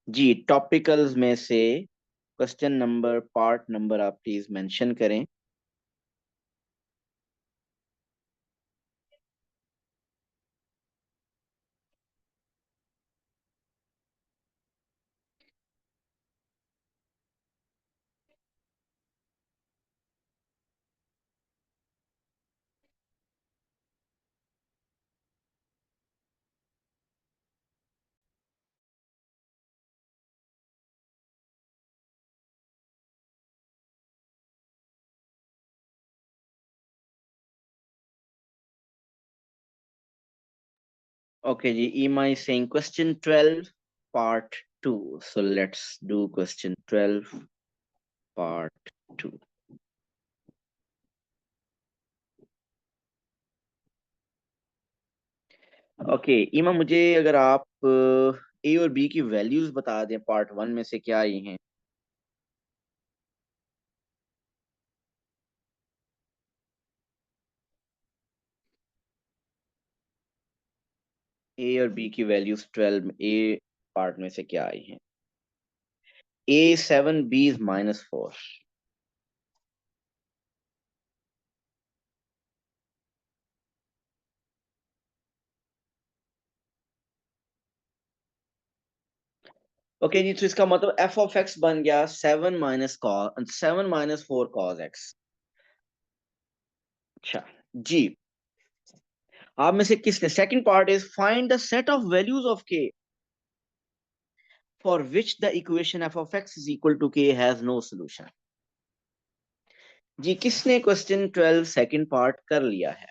जी, टॉपिकल्स में से क्वेश्चन नंबर, पार्ट नंबर आप प्लीज मेंशन करें. Okay, ji, Ema is saying question 12, part 2. So let's do question 12, part 2. Okay, Ema, मुझे अगर आप ए और बी की वैल्यूज बता दें पार्ट 1 में से क्या ये हैं. ए और बी की वैल्यूज 12 में ए पार्ट में से क्या आई हैं. ए 7, बी इज -4. ओके जी, तो इसका मतलब f ऑफ x बन गया 7 - 4 cos x. अच्छा जी, आप में से किसने, second part is find the set of values of k for which the equation f of x is equal to k has no solution. जी, किसने क्वेश्चन 12 सेकंड पार्ट कर लिया है.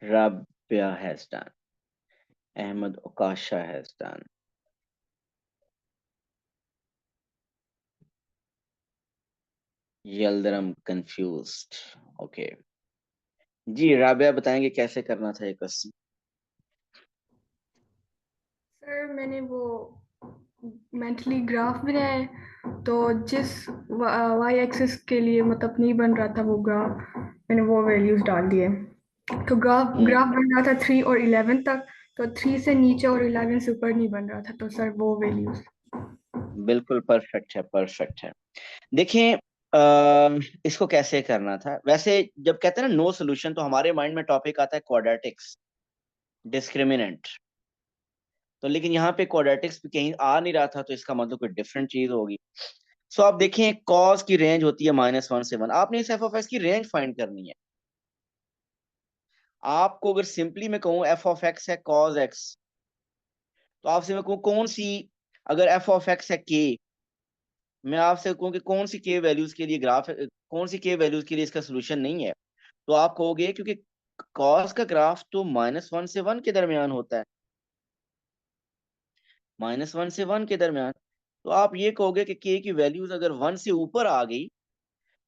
Rabia has done. Ahmed Okasha has done. Yildirim confused. Okay. जी, राबिया बताएंगे कैसे करना था ये question. Sir मैंने वो मेंटली ग्राफ बनाया है, तो जिस वाई एक्सिस के लिए मतलब नहीं बन रहा था वो ग्राफ, मैंने वो वैल्यूज डाल दिए. तो ग्राफ बन रहा था 3 और 11 तक, तो 3 से नीचे और 11 से ऊपर नहीं बन रहा था, तो सर वो वैल्यूज. बिल्कुल परफेक्ट है, परफेक्ट है. देखें, इसको कैसे करना था. वैसे जब कहते हैं ना नो सोल्यूशन, तो हमारे माइंड में टॉपिक आता है क्वाड्रेटिक्स, डिस्क्रिमिनेंट. तो लेकिन यहाँ पे क्वाड्रेटिक्स भी कहीं आ नहीं रहा था, तो इसका मतलब कोई डिफरेंट चीज होगी. सो आप देखें, कॉस की रेंज होती है -1 से 1. आपने इस एफ ऑफ एक्स की रेंज फाइंड करनी है. आपको अगर सिंपली मैं कहूँ एफ ऑफ एक्स है कॉस एक्स, तो आपसे मैं कहूँ कौन सी, अगर एफ ऑफ एक्स है के, मैं आपसे कहूँ कि कौन सी के वैल्यूज के लिए ग्राफ है, कौन सी के वैल्यूज के लिए इसका सोल्यूशन नहीं है, तो आप कहोगे क्योंकि कॉस का ग्राफ तो -1 से 1 के दरमियान होता है, -1 से 1 के दरमियान. तो आप ये कहोगे कि के की वैल्यूज अगर 1 से ऊपर आ गई,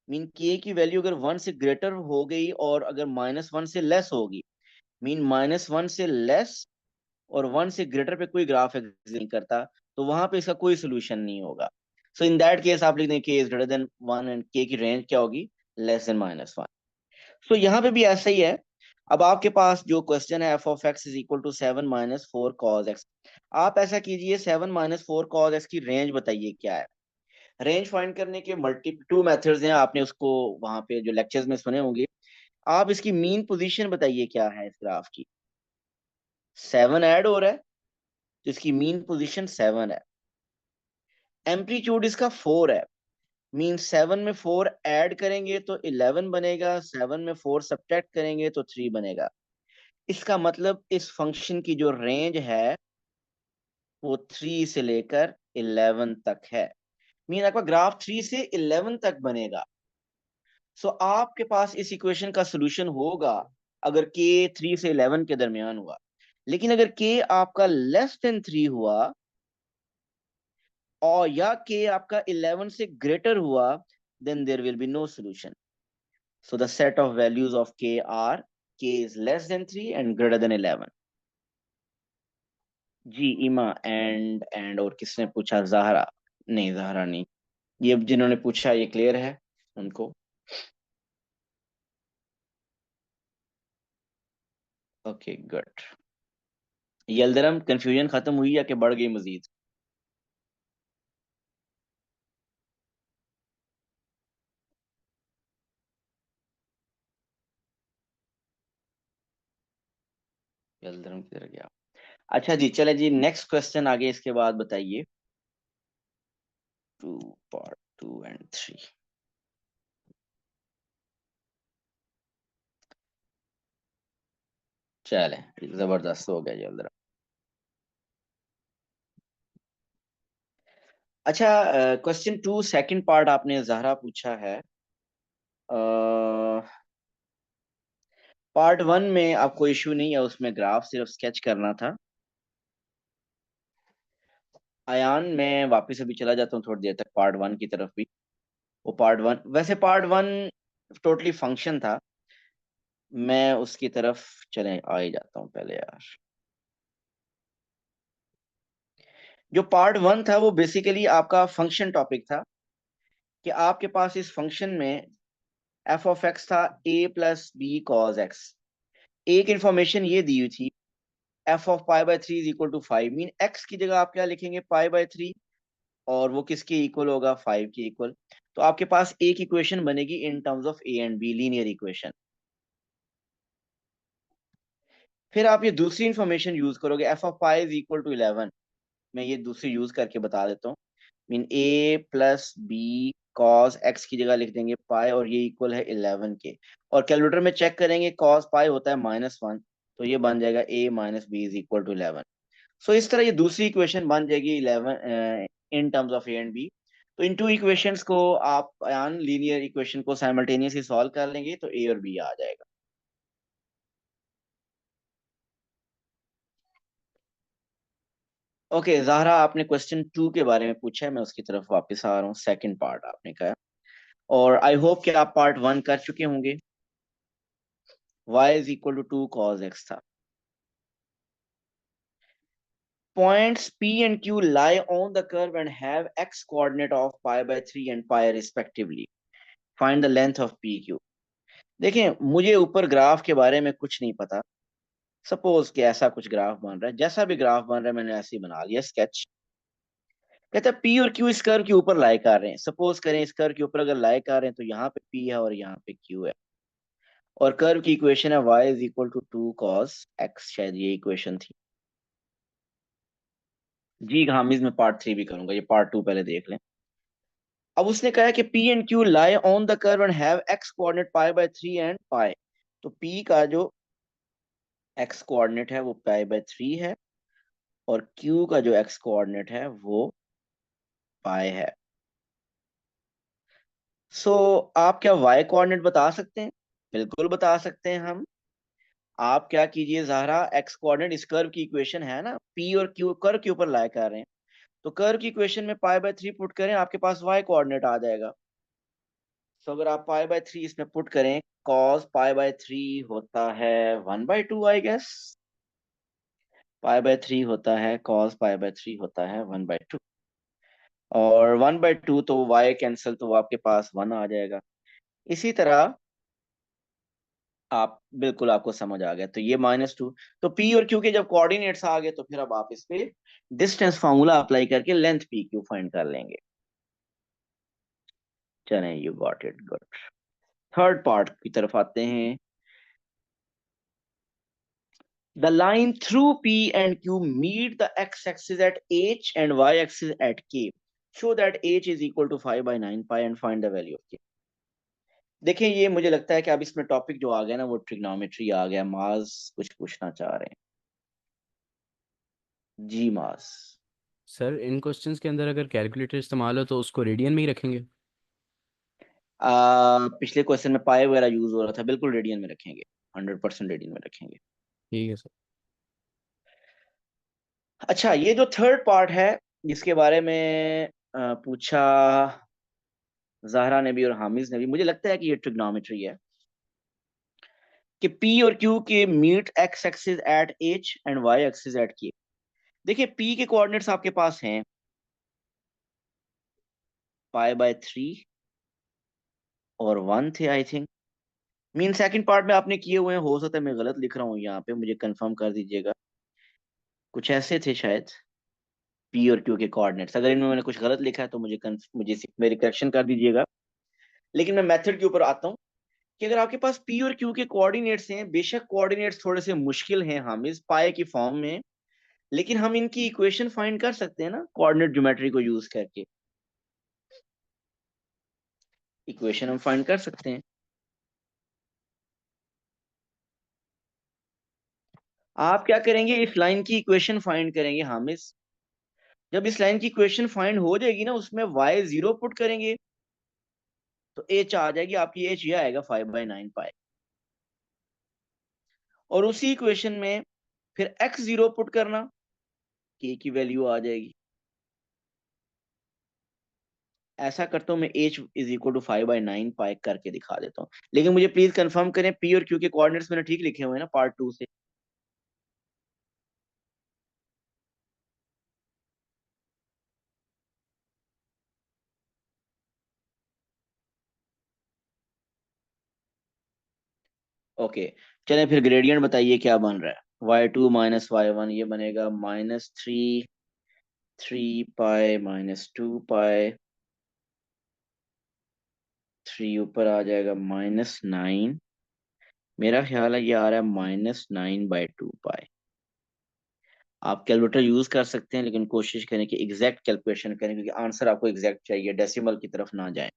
मीन के की वैल्यू अगर 1 से ग्रेटर हो गई और अगर -1 से लेस होगी, मीन -1 से लेस और 1 से ग्रेटर पे कोई ग्राफ एग्जिस्ट नहीं करता, तो वहां पे इसका कोई सोल्यूशन नहीं होगा. सो इन दैट केस आप लिख दें के इज ग्रेटर देन 1 एंड के की रेंज क्या होगी, लेस देन -1. सो यहाँ पे भी ऐसा ही है. अब आपके पास जो क्वेश्चन है f of x is equal to 7 - 4 cos x, आप ऐसा कीजिए, 7 - 4 cos x की रेंज बताइए क्या है। रेंज फाइंड करने के टू मेथड्स हैं, आपने उसको वहां पे जो लेक्चर्स में सुने होंगे। आप इसकी मीन पोजीशन बताइए क्या है इस ग्राफ की। 7 ऐड हो रहा है तो इसकी मीन पोजीशन 7 है। एम्पलीट्यूड इसका 4 है, मीन 7 में 4 ऐड करेंगे तो 11 बनेगा, 7 में 4 सब्ट्रैक्ट करेंगे तो 3 बनेगा। इसका मतलब इस फंक्शन की जो रेंज है वो 3 से लेकर 11 तक है। मीन आपका ग्राफ 3 से 11 तक बनेगा। सो आपके पास इस इक्वेशन का सोल्यूशन होगा अगर के 3 से 11 के दरमियान हुआ। लेकिन अगर के आपका लेस देन 3 हुआ और या के आपका 11 से ग्रेटर हुआ, then there will be no solution. So the set of values of k are k is less than 3 and greater than 11। जी ईमा एंड और किसने पूछा? जहरा। नहीं, जहरा नहीं। ये जिन्होंने पूछा ये क्लियर है उनको। Okay good. यलदरम कंफ्यूजन खत्म हुई या कि बढ़ गई मजीद? यलदरम किधर गया? अच्छा जी, चले जी, नेक्स्ट क्वेश्चन आगे इसके बाद बताइए। 2 पार्ट 2 and 3। चले, जबरदस्त हो गया यलदरम। अच्छा, क्वेश्चन 2 सेकंड पार्ट आपने जहरा पूछा है। पार्ट 1 में आपको इश्यू नहीं है, उसमें ग्राफ सिर्फ स्केच करना था। अयान, मैं वापस अभी चला जाता हूँ थोड़ी देर तक पार्ट 1 की तरफ भी। वो पार्ट 1, वैसे पार्ट 1 टोटली फंक्शन था। मैं उसकी तरफ चले आ ही जाता हूँ पहले यार। जो पार्ट 1 था वो बेसिकली आपका फंक्शन टॉपिक था कि आपके पास इस फंक्शन में एफ ऑफ एक्स था a plus b cos x. एक इंफॉर्मेशन ये दी हुई थी, f of pi by 3 is equal to 5। Mean x की जगह आप क्या लिखेंगे? पाई बाय 3, और वो किसके इक्वल होगा? 5 के इक्वल। तो आपके पास एक इक्वेशन बनेगी in terms of A and b, linear equation. फिर आप ये दूसरी इंफॉर्मेशन यूज करोगे, f of pi is equal to 11। मैं ये दूसरी यूज करके बता देता हूँ। Mean a plus b cos x की जगह लिख देंगे पाई, और ये इक्वल है 11 के। और कैलकुलेटर में चेक करेंगे, कॉस पाई होता है -1, तो ये बन जाएगा A minus B is equal to 11। So इस तरह ये दूसरी इक्वेशन बन जाएगी 11 in terms of A and B. तो इन टू इक्वेशंस को आप लीनियर इक्वेशन को साइमल्टेनियसली सॉल्व कर लेंगे तो ए और बी आ जाएगा। ओके ज़ाहरा, आपने क्वेश्चन 2 के बारे में पूछा है, मैं उसकी तरफ वापस आ रहा हूँ। सेकंड पार्ट आपने कहा, और आई होप कि आप पार्ट 1 कर चुके होंगे। y is equal to 2 cos x था। Points P and Q lie on the curve and have x coordinate of pi by 3 and pi respectively. Find the length of PQ. देखें, मुझे ऊपर graph के बारे में कुछ नहीं पता। सपोज कि ऐसा कुछ ग्राफ बन रहा है, जैसा भी ग्राफ बन रहा है मैंने ऐसे ही बना लिया स्केच। कहता है पी और क्यू इस कर्व के ऊपर लाई कर रहे हैं। सपोज करें इस कर्व के ऊपर अगर लाई कर रहे हैं तो यहाँ पे पी है और यहाँ पे क्यू है, और कर्व की इक्वेशन है y is equal to 2 cos x। शायद ये इक्वेशन थी। जी हाँ, मैं पार्ट 3 भी करूंगा, ये पार्ट 2 पहले देख लें। अब उसने कहा कि P and Q lie on the curve and have x coordinate pi by 3 and pi. तो P का जो x कोऑर्डिनेट है वो पाई बाय 3 है, और Q का जो x कोऑर्डिनेट है वो पाई है। सो आप क्या y कोऑर्डिनेट बता सकते हैं? बिल्कुल बता सकते हैं हम। आप क्या कीजिए ज़ाहरा, x कोऑर्डिनेट इस कर्व की इक्वेशन है ना, P और Q कर्व के ऊपर लाई कर रहे हैं, तो कर्व की इक्वेशन में पाई बाय 3 पुट करें, आपके पास y कोऑर्डिनेट आ जाएगा। सो अगर आप पाई बाय 3 इसमें पुट करें, cos पाई बाय 3 होता है 1/2 आई गेस। पाई बाय 3 होता है cos पाई बाय 3 होता है 1/2, और 1/2 तो y कैंसिल, तो आपके पास 1 आ जाएगा। इसी तरह आप बिल्कुल, आपको समझ आ गया। तो ये -2। तो पी और क्यू के जब कोऑर्डिनेट्स आ गए तो फिर अब आप इस पे डिस्टेंस फार्मूला अप्लाई करके लेंथ पी क्यू फाइंड कर लेंगे। चलें, you got it, good. Third part की तरफ आते हैं। The line through P and Q meet the x-axis at H and y-axis at K. Show that H is equal to 5 by 9 pi and find the value of K. देखिए, ये मुझे लगता है कि अब इसमें टॉपिक जो आ गया ना वो ट्रिग्नोमेट्री आ गया। मास कुछ पूछना चाह रहे हैं जी। मास सर इन क्वेश्चंस के अंदर अगर कैलकुलेटर इस्तेमाल हो तो उसको रेडियन में ही रखेंगे? पिछले क्वेश्चन में पाई वगैरह यूज हो रहा था, बिल्कुल रेडियन में रखेंगे, 100% रेडियन में रखेंगे। ठीक है सर। अच्छा, ये जो थर्ड पार्ट है जिसके बारे में पूछा ज़हरा ने भी और हामिज ने भी, मुझे लगता है कि ये ट्रिग्नोमेट्री है कि P और Q के meet x axis at H and Y axis at K। देखिए, P के कोऑर्डिनेट्स आपके पास हैं π/3 और 1 थे I think. Mean second part में आपने किए हुए हैं, हो सकता है मैं गलत लिख रहा हूँ यहाँ पे, मुझे कंफर्म कर दीजिएगा। कुछ ऐसे थे शायद P और Q के कोऑर्डिनेट्स। अगर इनमें मैंने कुछ गलत लिखा है तो मेरी करेक्शन कर दीजिएगा। लेकिन मैं मेथड के ऊपर आता हूँ कि अगर आपके पास P और Q के कोऑर्डिनेट्स हैं, बेशक कोऑर्डिनेट्स थोड़े से मुश्किल हैं हामिज, पाए की फॉर्म में, लेकिन हम इनकी इक्वेशन फाइंड कर सकते हैं ना कोऑर्डिनेट ज्योमेट्री को यूज करके। इक्वेशन हम फाइंड कर सकते हैं। आप क्या करेंगे, इस लाइन की इक्वेशन फाइंड करेंगे हामिज। जब इस लाइन की इक्वेशन फाइंड हो जाएगी ना, उसमें y0 पुट करेंगे तो h आ जाएगी आपकी। h ये आएगा 5/9 पाई। और उसी इक्वेशन में फिर x0 पुट करना, k की वैल्यू आ जाएगी। ऐसा करता हूं मैं, h इज इक्वल टू 5/9 पाई करके दिखा देता हूँ। लेकिन मुझे प्लीज कंफर्म करें p और q के कोऑर्डिनेट्स मैंने ठीक लिखे हुए हैं ना पार्ट 2 से। ओके, चलें फिर ग्रेडियंट बताइए क्या बन रहा है। y2 माइनस y1 ये बनेगा -3 पाई -2 पाई। 3 ऊपर आ जाएगा -9। मेरा ख्याल है ये आ रहा है -9/2 पाई। आप कैलकुलेटर यूज कर सकते हैं, लेकिन कोशिश करें कि एग्जैक्ट कैलकुलेशन करें, क्योंकि आंसर आपको एग्जैक्ट चाहिए, डेसिमल की तरफ ना जाए।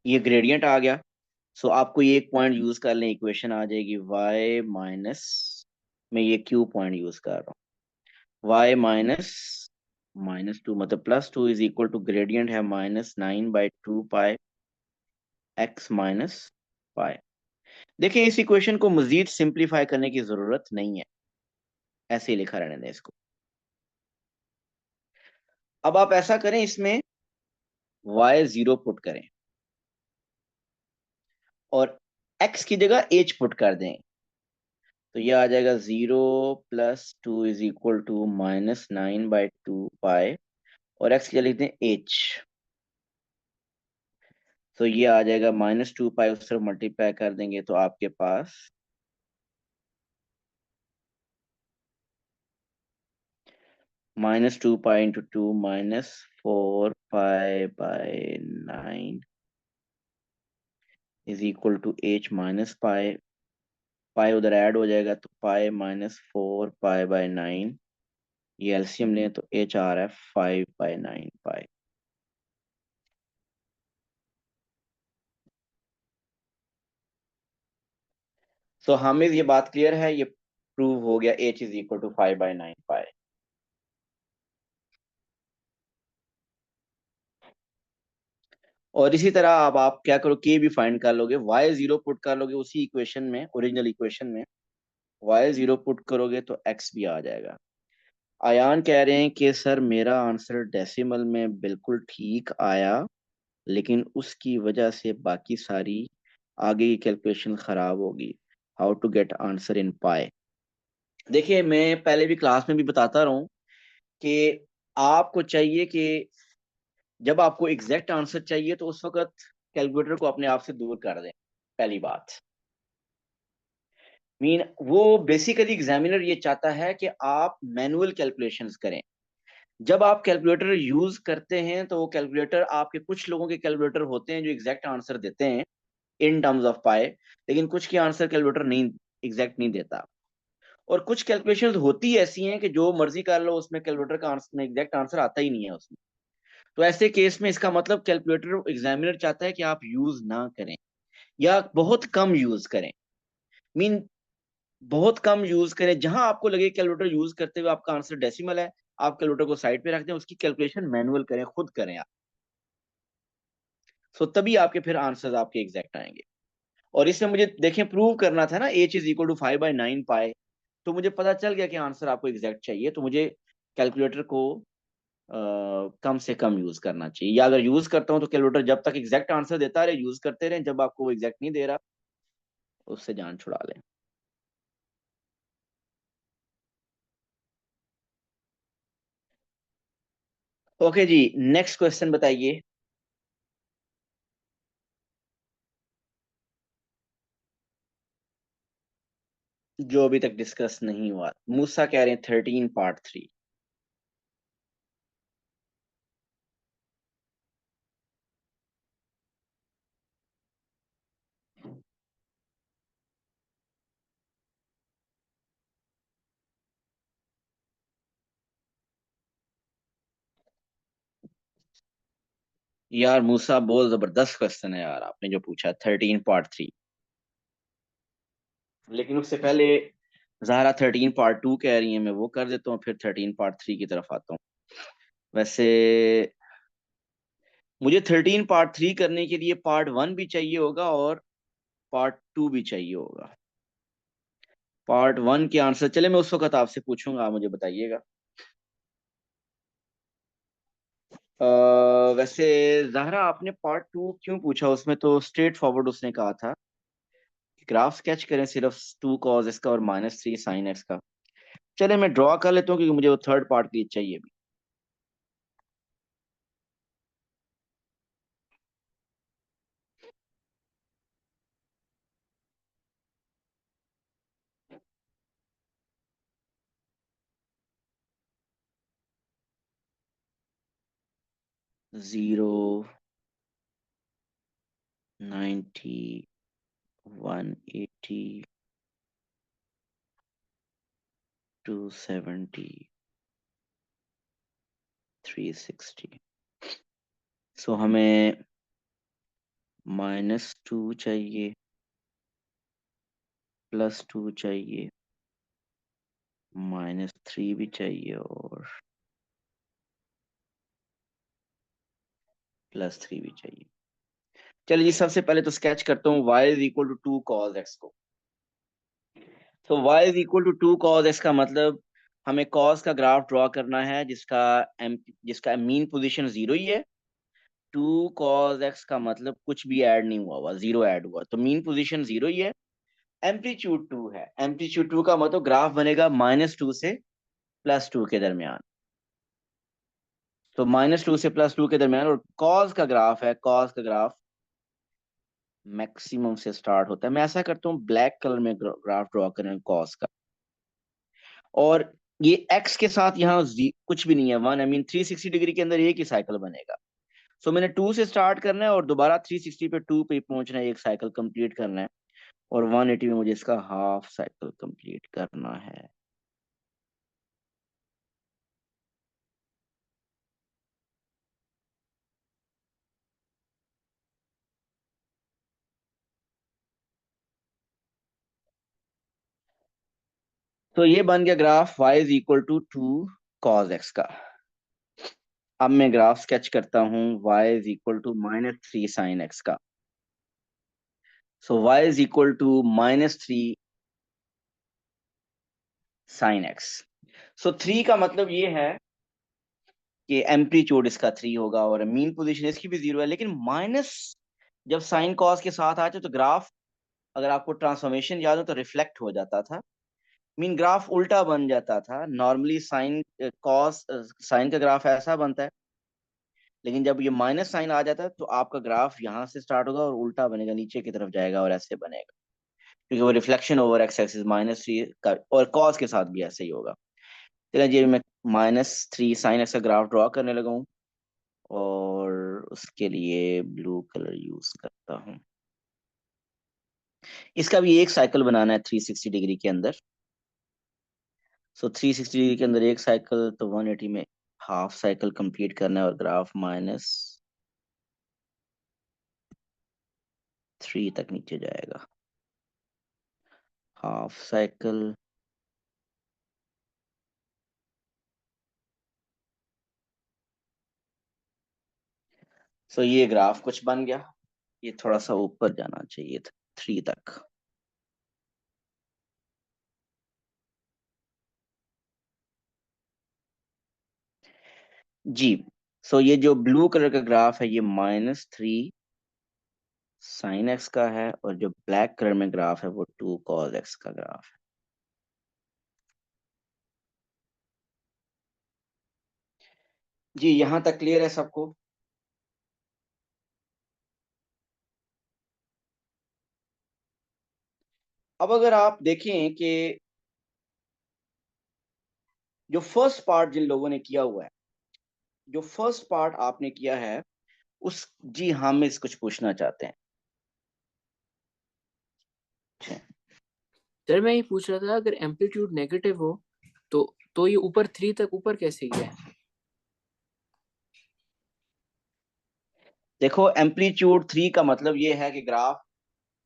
ये ग्रेडियंट आ गया। सो आपको ये एक पॉइंट यूज कर लें, इक्वेशन आ जाएगी y माइनस, मैं ये q पॉइंट यूज कर रहा हूँ, y माइनस -2 मतलब +2 इज इक्वल टू ग्रेडियंट है -9/2 पाई x माइनस पाई। देखिए, इस इक्वेशन को मजीद सिंप्लीफाई करने की जरूरत नहीं है, ऐसे ही लिखा रहने दें इसको। अब आप ऐसा करें, इसमें y0 पुट करें और x की जगह h पुट कर दें। तो ये आ जाएगा 0 + 2 इज इक्वल टू -9/2 पाई और x क्या लिखते हैं h। तो ये आ जाएगा -2 पाई, उस तरफ मल्टीप्लाई कर देंगे तो आपके पास -2 पाई इंटू 2 -4 पाई/9 is equal to h minus pi. Pi उधर ऐड हो जाएगा तो पाई -4 पाई/9, ये एलसीएम लें तो h आ रहा है 5/9 पाई। सो हमें ये बात क्लियर है, ये प्रूव हो गया h इज इक्वल टू 5/9 पाई। और इसी तरह अब आप क्या करो, k भी फाइंड कर लोगे, y0 पुट कर लोगे उसी इक्वेशन में, ओरिजिनल इक्वेशन में y0 पुट करोगे तो x भी आ जाएगा। आयान कह रहे हैं कि सर मेरा आंसर डेसिमल में बिल्कुल ठीक आया, लेकिन उसकी वजह से बाकी सारी आगे की कैलकुलेशन खराब होगी। How to get answer in pi. देखिए, मैं पहले भी क्लास में भी बताता रहा हूँ कि आपको चाहिए कि जब आपको एग्जैक्ट आंसर चाहिए तो उस वक्त कैलकुलेटर को अपने आप से दूर कर दें। पहली बात वो बेसिकली एग्जामिनर ये चाहता है कि आप मैनुअल कैलकुलेशंस करें। जब आप कैलकुलेटर यूज करते हैं तो वो कैलकुलेटर, आपके कुछ लोगों के कैलकुलेटर होते हैं जो एग्जैक्ट आंसर देते हैं इन टर्म्स ऑफ पाए, लेकिन कुछ के आंसर कैलकुलेटर नहीं एग्जैक्ट नहीं देता। और कुछ कैलकुलेशंस होती ऐसी हैं कि जो मर्जी कर लो उसमें कैलकुलेटर का आंसर एग्जैक्ट आंसर आता ही नहीं है उसमें। तो ऐसे केस में इसका मतलब कैलकुलेटर एग्जामिनर चाहता है कि आप यूज ना करें या बहुत कम यूज करें। मीन बहुत कम यूज करें। जहां आपको लगे कैलकुलेटर यूज करते हुए आपका आंसर डेसिमल है, आप कैलकुलेटर को साइड पे रख दें, उसकी कैलकुलेशन मैनुअल करें, खुद करें आप। सो तभी आपके फिर आंसर्स आपके एग्जैक्ट आएंगे। और इसमें मुझे देखें प्रूव करना था ना h = 5/9 पाई, तो मुझे पता चल गया कि आंसर आपको एग्जैक्ट चाहिए, तो मुझे कैलकुलेटर को कम से कम यूज करना चाहिए। या अगर यूज करता हूं तो कैलकुलेटर जब तक एग्जैक्ट आंसर देता रहे यूज करते रहे, जब आपको वो एग्जैक्ट नहीं दे रहा उससे जान छुड़ा लें। ओके जी, नेक्स्ट क्वेश्चन बताइए। जो अभी तक डिस्कस नहीं हुआ। मूसा कह रहे हैं 13 पार्ट 3। यार मूसा बहुत जबरदस्त क्वेश्चन है यार, आपने जो पूछा 13 पार्ट 3। लेकिन उससे पहले ज़ाहरा 13 पार्ट 2 कह रही है, मैं वो कर देता हूँ, फिर 13 पार्ट 3 की तरफ आता हूँ। वैसे मुझे 13 पार्ट 3 करने के लिए पार्ट 1 भी चाहिए होगा और पार्ट 2 भी चाहिए होगा। पार्ट 1 के आंसर चले मैं उस वक्त आपसे पूछूंगा, आप मुझे बताइएगा। वैसे ज़ाहरा आपने पार्ट 2 क्यों पूछा? उसमें तो स्ट्रेट फॉरवर्ड उसने कहा था ग्राफ स्केच करें सिर्फ 2 cos x का और -3 sin x का। चले मैं ड्रॉ कर लेता हूँ क्योंकि मुझे वो थर्ड पार्ट के लिए चाहिए भी। जीरो, 90, 180, 270, 360। सो हमें -2 चाहिए, +2 चाहिए, -3 भी चाहिए और +3 भी चाहिए। चलिए जी, सबसे पहले तो स्केच करता हूँ y = 2 cos x को। तो y = 2 cos x का मतलब हमें cos का ग्राफ ड्रॉ करना है जिसका मीन पोजीशन 0 ही है। 2 cos x का मतलब कुछ भी ऐड नहीं हुआ, 0 ऐड हुआ, तो मीन पोजीशन 0 ही है। एम्पलीट्यूड 2 है, एम्पलीट्यूड 2 का मतलब ग्राफ बनेगा -2 से +2 के दरमियान। तो -2 से +2 के दरमियान, और कॉस का ग्राफ है, कॉस का ग्राफ मैक्सिमम से स्टार्ट होता है। मैं ऐसा करता हूँ ब्लैक कलर में ग्राफ ड्रॉ करें कॉस का, और ये एक्स के साथ यहाँ कुछ भी नहीं है, 1 360 डिग्री के अंदर एक ही साइकिल बनेगा। सो मैंने 2 से स्टार्ट करना है और दोबारा 360 पे 2 पे पहुंचना है, एक साइकिल कंप्लीट करना है, और 180 में मुझे इसका हाफ साइकिल कंप्लीट करना है। तो ये बन गया ग्राफ y = 2 cos x का। अब मैं ग्राफ स्केच करता हूँ y = -3 sin x का। सो y = -3 sin x। सो 3 का मतलब ये है कि एम्पलीट्यूड इसका 3 होगा और मीन पोजीशन इसकी भी 0 है, लेकिन माइनस जब साइन कॉस के साथ आते तो ग्राफ, अगर आपको ट्रांसफॉर्मेशन याद हो तो रिफ्लेक्ट हो जाता था। मीन ग्राफ उल्टा बन जाता था। नॉर्मली साइन कॉस साइन का ग्राफ ऐसा बनता है, लेकिन जब ये माइनस साइन आ जाता है तो आपका ग्राफ यहाँ से स्टार्ट होगा और उल्टा बनेगा, नीचे की तरफ जाएगा और ऐसे बनेगा, क्योंकि वो रिफ्लेक्शन ओवर एक्स एक्सिस -3 का, और कॉस के साथ भी ऐसे ही होगा। चलिए जी, मैं -3 साइन एक्स का ग्राफ ड्रॉ करने लगा हूँ और उसके लिए ब्लू कलर यूज करता हूँ। इसका भी एक साइकिल बनाना है 360 डिग्री के अंदर। सो 360 डिग्री के अंदर एक साइकिल, तो 180 में हाफ साइकिल कंप्लीट करना है और ग्राफ -3 तक नीचे जाएगा। हाफ साइकिल, सो ये ग्राफ कुछ बन गया। ये थोड़ा सा ऊपर जाना चाहिए था 3 तक। जी, सो ये जो ब्लू कलर का ग्राफ है ये -3 साइन एक्स का है, और जो ब्लैक कलर में ग्राफ है वो 2 कॉस एक्स का ग्राफ है। जी, यहां तक क्लियर है सबको? अब अगर आप देखें कि जो फर्स्ट पार्ट जिन लोगों ने किया हुआ है, जो फर्स्ट पार्ट आपने किया है उस, जी हम इस कुछ पूछना चाहते हैं। सर मैं ये पूछ रहा था, अगर एम्पलीट्यूड नेगेटिव हो तो ये ऊपर 3 तक ऊपर कैसे गया है? देखो, एम्पलीट्यूड 3 का मतलब ये है कि ग्राफ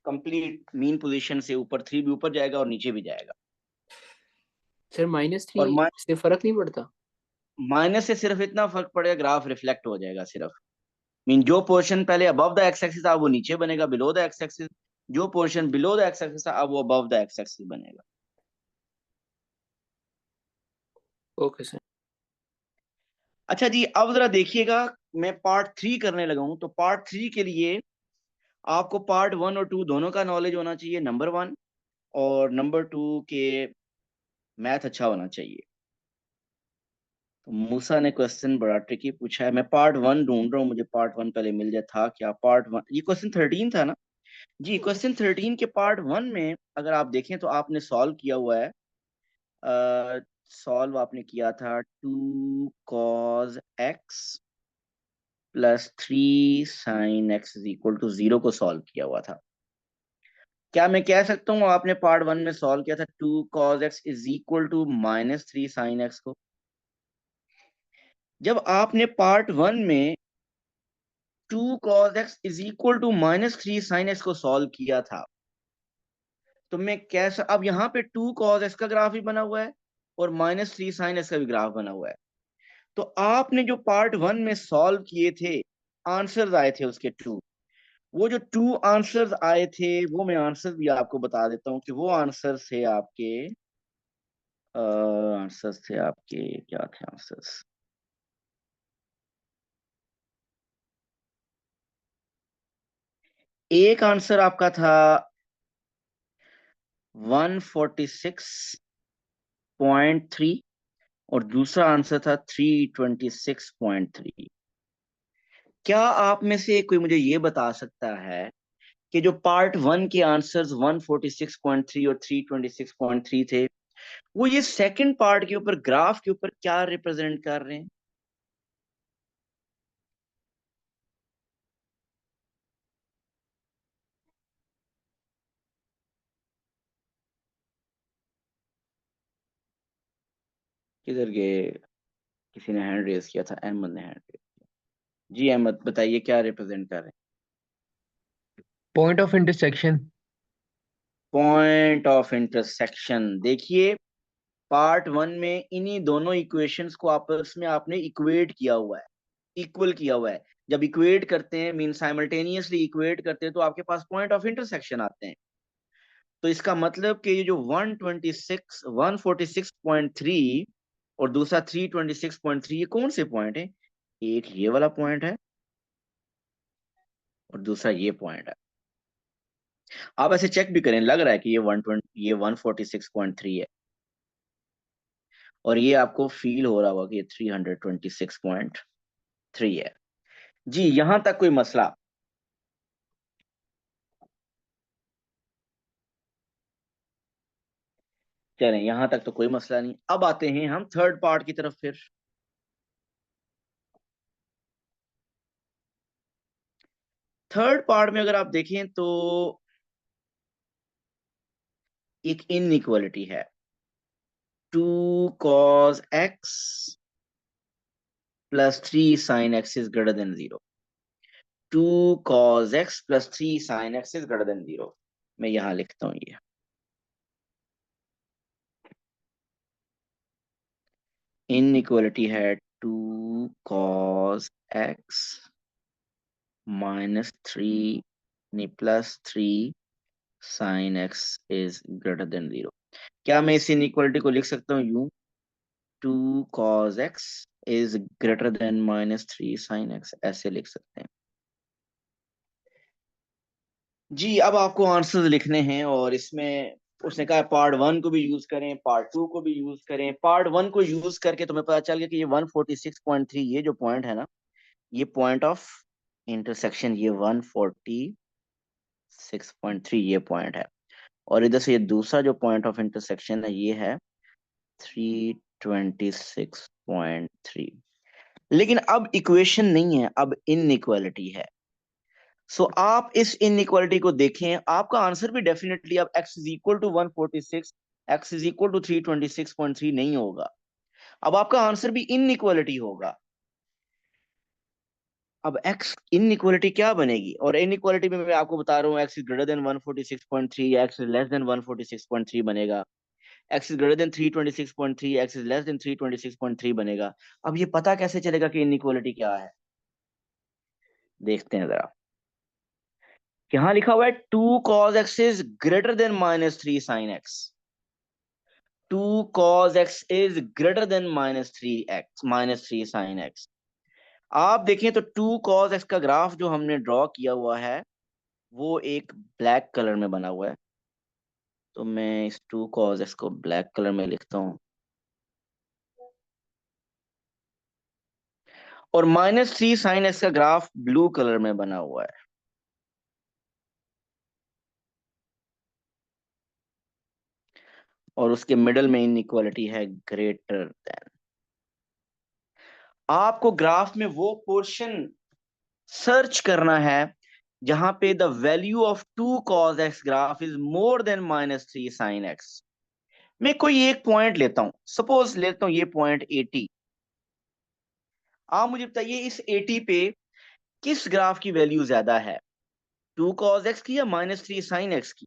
कंप्लीट मीन पोजीशन से ऊपर 3 भी ऊपर जाएगा और नीचे भी जाएगा। सर -3 और से फर्क नहीं पड़ता? माइनस से सिर्फ इतना फर्क पड़ेगा, ग्राफ रिफ्लेक्ट हो जाएगा सिर्फ। मीन जो पोर्शन पहले अबव द एक्स एक्सिस था वो नीचे बनेगा, बिलो द एक्स एक्सिस। जो portion below the x axis था अब वो अबव द एक्स एक्सिस बनेगा। Okay sir. अच्छा जी, अब जरा देखिएगा, मैं पार्ट 3 करने लगा हूं, तो पार्ट 3 के लिए आपको पार्ट 1 और 2 दोनों का नॉलेज होना चाहिए, नंबर 1, और नंबर 2 के मैथ अच्छा होना चाहिए। तो मूसा ने क्वेश्चन बड़ा ट्रिकी पूछा है। मैं पार्ट 1 ढूंढ रहा हूँ, मुझे पार्ट 1 पहले मिल जाए। था क्या पार्ट 1? ये क्वेश्चन 13 था ना? जी, क्वेश्चन 13 के पार्ट 1 में अगर आप देखें तो आपने सॉल्व किया हुआ है। सॉल्व आपने किया था 2 cos x + 3 sin x = 0 को सॉल्व किया हुआ था। क्या मैं कह सकता हूँ आपने पार्ट 1 में सॉल्व किया था 2 cos x = -3 sin x को? जब आपने पार्ट 1 में 2 cos x = -3 sin x को सॉल्व किया था, तो मैं कैसा, अब यहाँ पे 2 cos x का ग्राफ भी बना हुआ है और -3 sin x का भी ग्राफ बना हुआ है। तो आपने जो पार्ट 1 में सॉल्व किए थे, आंसर्स आए थे उसके 2, वो जो 2 आंसर्स आए थे वो मैं आंसर भी आपको बता देता हूँ कि वो आंसर्स थे आपके, आंसर्स थे आपके, क्या थे आंसर्स? एक आंसर आपका था 146.3 और दूसरा आंसर था 326.3। क्या आप में से कोई मुझे ये बता सकता है कि जो पार्ट 1 के आंसर्स 146.3 और 326.3 थे, वो ये सेकंड पार्ट के ऊपर, ग्राफ के ऊपर क्या रिप्रेजेंट कर रहे हैं? किधर गए? किसी ने हैंड रेज किया था, अहमद ने हैंड रेज किया। जी अहमद, बताइए क्या रिप्रेजेंट कर रहे हैं? Point of intersection. Point of intersection. देखिए, पार्ट 1 में इन्हीं दोनों इक्वेशंस को आपस में आपने इक्वेट किया हुआ है, इक्वल किया हुआ है। जब इक्वेट करते हैं, मीन साइमल्टेनियसली इक्वेट करते हैं, तो आपके पास पॉइंट ऑफ इंटरसेक्शन आते हैं। तो इसका मतलब कि ये जो 146 146.3 और दूसरा 326.3, ये कौन से पॉइंट है? एक ये वाला पॉइंट है और दूसरा ये पॉइंट है। आप ऐसे चेक भी करें, लग रहा है कि ये 120 ये 146.3 है। और ये आपको फील हो रहा होगा कि 326.3 है। जी, यहां तक कोई मसला? चलें, यहां तक तो कोई मसला नहीं। अब आते हैं हम थर्ड पार्ट की तरफ। फिर थर्ड पार्ट में अगर आप देखें तो एक इनइक्वालिटी है, 2 cos x plus 3 sin x is greater than 0। 2 cos x plus 3 sin x is greater than 0। मैं यहां लिखता हूं, ये इनइक्वालिटी है 2 cos x माइनस 3 नहीं plus 3 sin x is greater than 0। क्या मैं इस इनइक्वालिटी को लिख सकता हूँ यूं, 2 cos x is greater than minus 3 sin x, ऐसे लिख सकते हैं। जी, अब आपको आंसर्स लिखने हैं और इसमें उसने कहा पार्ट 1 को भी यूज करें, पार्ट 2 को भी यूज करें। पार्ट 1 को यूज करके तुम्हें पता चल गया कि ये 146.3 ये जो पॉइंट है ना, ये पॉइंट ऑफ इंटरसेक्शन, ये 146.3 ये पॉइंट है। और इधर से ये दूसरा जो पॉइंट ऑफ इंटरसेक्शन है ये है 326.3। लेकिन अब इक्वेशन नहीं है, अब इनइक्वालिटी है। सो आप इस इनइक्वालिटी को देखें, आपका आंसर भी डेफिनेटली अब x is equal to 146, x is equal to 326.3 नहीं होगा। अब आपका आंसर भी इनइक्वालिटी होगा। अब x इनइक्वालिटी क्या बनेगी? और इनइक्वालिटी में मैं आपको बता रहा हूँ x इज ग्रेटर देन 146.3 या x इज लेस देन 146.3 बनेगा, x is greater than 326.3, x is less then 326.3 बनेगा। अब ये पता कैसे चलेगा कि इनइक्वालिटी क्या है? देखते हैं जरा। यहां लिखा हुआ है 2 cos x is greater than minus 3 sin x। 2 cos x is greater than minus 3 sin x। आप देखें तो 2 cos x का ग्राफ जो हमने ड्रॉ किया हुआ है वो एक ब्लैक कलर में बना हुआ है। तो मैं इस 2 cos x को ब्लैक कलर में लिखता हूं, और -3 sin x का ग्राफ ब्लू कलर में बना हुआ है। और उसके मिडल में इनइक्वालिटी है ग्रेटर देन। आपको ग्राफ में वो पोर्शन सर्च करना है जहां पे the value of 2 cos x graph is more then -3 sin x। मैं कोई एक पॉइंट लेता हूं, सपोज लेता हूं ये पॉइंट 80। आप मुझे बताइए इस 80 पे किस ग्राफ की वैल्यू ज्यादा है, 2 cos x की या -3 sin x की?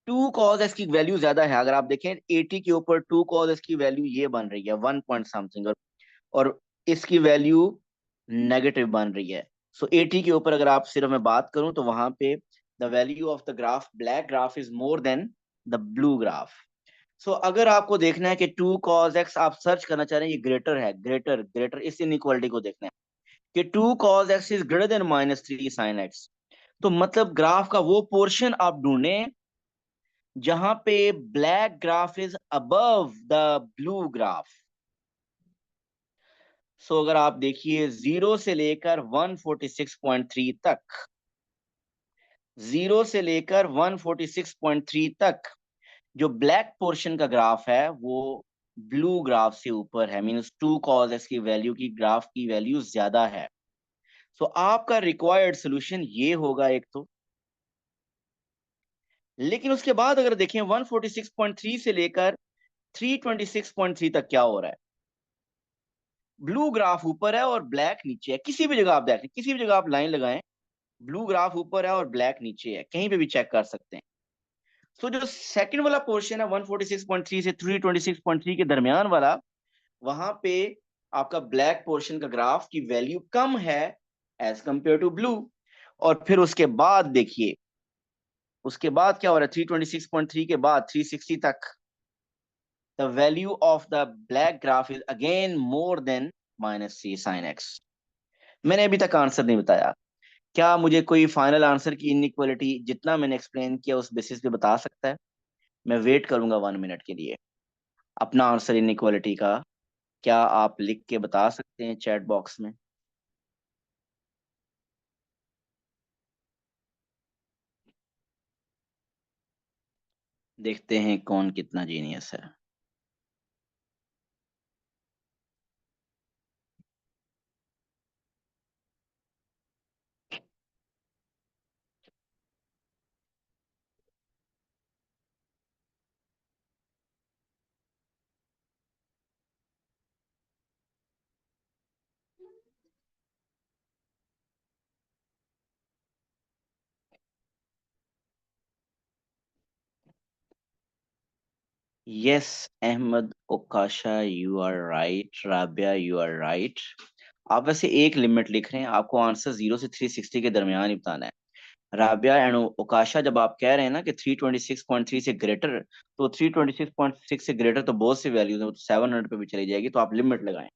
2 cos x की वैल्यू ज्यादा है। अगर आप देखें 80 के ऊपर 2 cos x की वैल्यू ये बन रही है 1 पॉइंट समथिंग, और इसकी वैल्यू नेगेटिव बन रही है। सो 80 के ऊपर अगर आप सिर्फ मैं बात करूं तो वहां पे the value of the graph black graph is more than the blue graph. So अगर आपको देखना है कि 2 cos x आप सर्च करना चाह रहे हैं, ये ग्रेटर है, ग्रेटर ग्रेटर इस इनइक्वालिटी को देखना है कि 2 cos x is greater than -3 sin x। तो मतलब ग्राफ का वो पोर्शन आप ढूंढें जहां पे black graph is above the blue graph. So अगर आप देखिए 0 से लेकर 146.3 तक, 0 से लेकर 146.3 तक जो ब्लैक पोर्शन का ग्राफ है वो ब्लू ग्राफ से ऊपर है, मींस 2 cos x की वैल्यू की ग्राफ की वैल्यू ज्यादा है। सो आपका रिक्वायर्ड सोल्यूशन ये होगा एक तो। लेकिन उसके बाद अगर देखें 146.3 से लेकर 326.3 तक क्या हो रहा है, ब्लू ग्राफ ऊपर है और ब्लैक नीचे है। किसी भी जगह आप देखें, किसी भी जगह आप लाइन लगाएं, ब्लू ग्राफ ऊपर है और ब्लैक नीचे है, कहीं पे भी चेक कर सकते हैं। सो जो सेकंड वाला पोर्शन है 146.3 से 326.3 के दरमियान वाला, वहां पे आपका ब्लैक पोर्शन का ग्राफ की वैल्यू कम है एज कंपेयर टू ब्लू। और फिर उसके बाद देखिए, उसके बाद क्या हो रहा है, 326.3 के बाद 360 तक the value of the black graph is again more than -3 sin x। मैंने अभी तक आंसर नहीं बताया क्या मुझे कोई फाइनल आंसर की इनइक्वालिटी जितना मैंने एक्सप्लेन किया उस बेसिस पे बता सकता है? मैं वेट करूंगा 1 मिनट के लिए अपना आंसर इनइक्वालिटी का। क्या आप लिख के बता सकते हैं चैट बॉक्स में? देखते हैं कौन कितना जीनियस है। Yes, Ahmed Okasha, you are right. Rabia, you are right. आप वैसे एक लिमिट लिख रहे हैं, आपको आंसर 0 से 360 के दरमियान ही बताना है। राबिया एंड ओकाशा, जब आप कह रहे हैं ना कि 326.3 से ग्रेटर, तो 326.6 से ग्रेटर तो बहुत सी वैल्यूज है, वो तो 700 पे भी चली जाएगी, तो आप लिमिट लगाएं।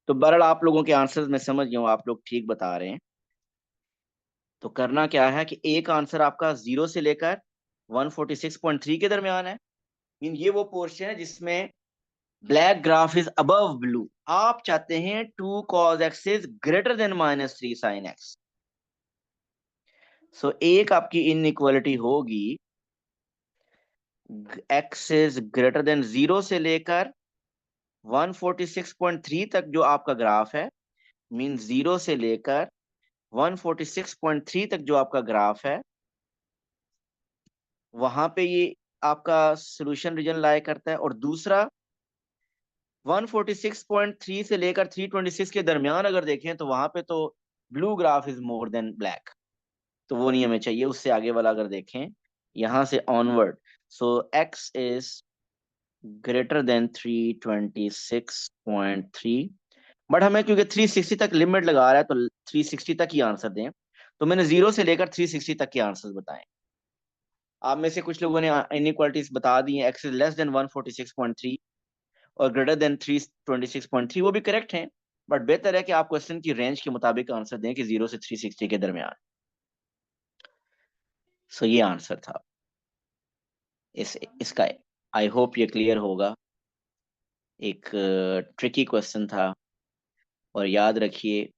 तो बहरहाल आप लोगों के आंसर्स मैं समझ गया हूँ, आप लोग ठीक बता रहे हैं। तो करना क्या है कि एक आंसर आपका 0 से लेकर 146.3 के दरमियान है। मीन ये वो पोर्शन है जिसमें black graph is above blue. आप चाहते हैं 2 cos x is greater than -3 sin x। सो एक आपकी इनइक्वालिटी होगी x इज ग्रेटर देन 0 से लेकर 146.3 तक जो आपका ग्राफ है। मीन 0 से लेकर 146.3 तक जो आपका ग्राफ है, वहां पे ये आपका सोल्यूशन रीजन लाई करता है। और दूसरा 146.3 से लेकर 326 के दरमियान अगर देखें तो वहां पे तो blue graph is more then black, तो वो नहीं हमें चाहिए। उससे आगे वाला अगर देखें यहां से onward, so x is greater than 326.3। But हमें क्योंकि 360 तक लिमिट लगा रहा है तो 360 तक ही आंसर दें। तो मैंने 0 से लेकर 360 तक के आंसर बताए। आप में से कुछ लोगों ने इनइक्वालिटीज बता दी हैं, x इज लेस देन 146.3 और ग्रेटर देन 326.3, वो भी करेक्ट हैं। बट बेहतर है कि आप क्वेश्चन की रेंज के मुताबिक आंसर दें कि 0 से 360 के दरमियान। सो ये आंसर था इसका। आई होप ये क्लियर होगा। एक ट्रिकी क्वेश्चन था, और याद रखिए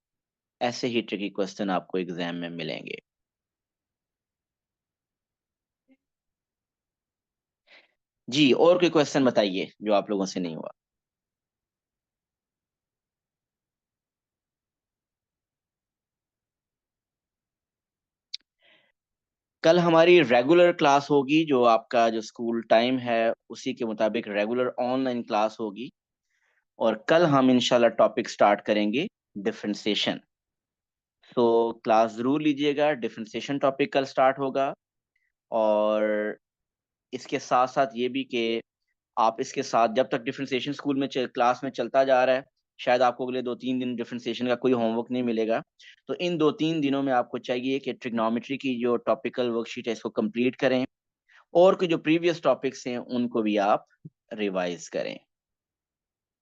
ऐसे ही ट्रिकी क्वेश्चन आपको एग्जाम में मिलेंगे। जी, और कोई क्वेश्चन बताइए जो आप लोगों से नहीं हुआ। कल हमारी रेगुलर क्लास होगी, जो आपका जो स्कूल टाइम है उसी के मुताबिक रेगुलर ऑनलाइन क्लास होगी। और कल हम इंशाल्लाह टॉपिक स्टार्ट करेंगे डिफरेंशिएशन। तो क्लास जरूर लीजिएगा, डिफरेंशिएशन टॉपिक कल स्टार्ट होगा। और इसके साथ साथ ये भी कि आप इसके साथ जब तक डिफरेंशिएशन स्कूल में क्लास में चलता जा रहा है, शायद आपको अगले 2-3 दिन डिफरेंशिएशन का कोई होमवर्क नहीं मिलेगा। तो इन 2-3 दिनों में आपको चाहिए कि ट्रिग्नोमेट्री की जो टॉपिकल वर्कशीट है इसको कंप्लीट करें, और के जो प्रीवियस टॉपिक्स हैं उनको भी आप रिवाइज करें।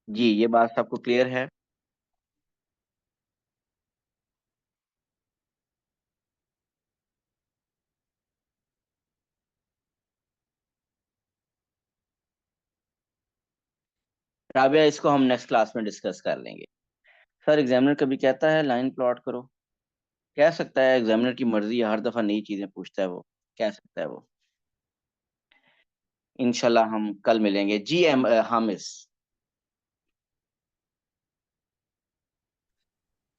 जी, ये बात सबको क्लियर है? राबिया, इसको हम नेक्स्ट क्लास में डिस्कस कर लेंगे। सर, एग्जामिनर कभी कहता है लाइन प्लॉट करो? कह सकता है, एग्जामिनर की मर्जी है, हर दफा नई चीजें पूछता है वो। कह सकता है वो। इंशाल्लाह हम कल मिलेंगे। जी हामिस।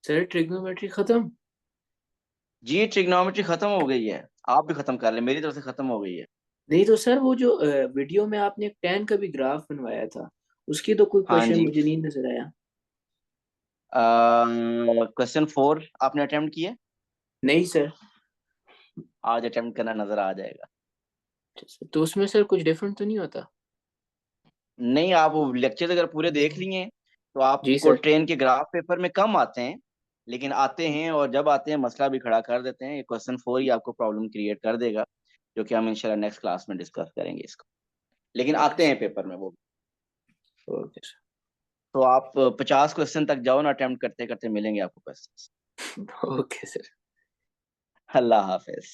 सर ट्रिग्नोमेट्री खत्म? जी, ट्रिग्नोमेट्री खत्म हो गई है। आप भी खत्म कर ले, मेरी तरफ से खत्म हो गई है। नहीं तो सर वो जो वीडियो में आपने टैन का भी ग्राफ बनवाया था, उसकी तो कोई हाँ क्वेश्चन जी। मुझे नहीं नजर आया। क्वेश्चन 4 आपने अटेम्प्ट किया? नहीं सर। आज अटेम्प्ट करना, नजर आ जाएगा। तो उसमें सर कुछ डिफरेंट तो नहीं होता? नहीं, आप वो लेक्चर अगर पूरे देख लिए हैं तो जी आपको सर। ट्रेन के ग्राफ पेपर में कम आते हैं, लेकिन आते हैं। और जब आते हैं मसला भी खड़ा कर देते हैं। ये क्वेश्चन 4 ही आपको प्रॉब्लम क्रिएट कर देगा, जो कि हम इंशाल्लाह नेक्स्ट क्लास में डिस्कस करेंगे इसको। लेकिन ओके आते हैं सर। पेपर में वो। ओके तो आप 50 क्वेश्चन तक जाओ ना, अटेम्प्ट करते करते मिलेंगे आपको क्वेश्चन। सर। Okay sir. अल्लाह हाफिज।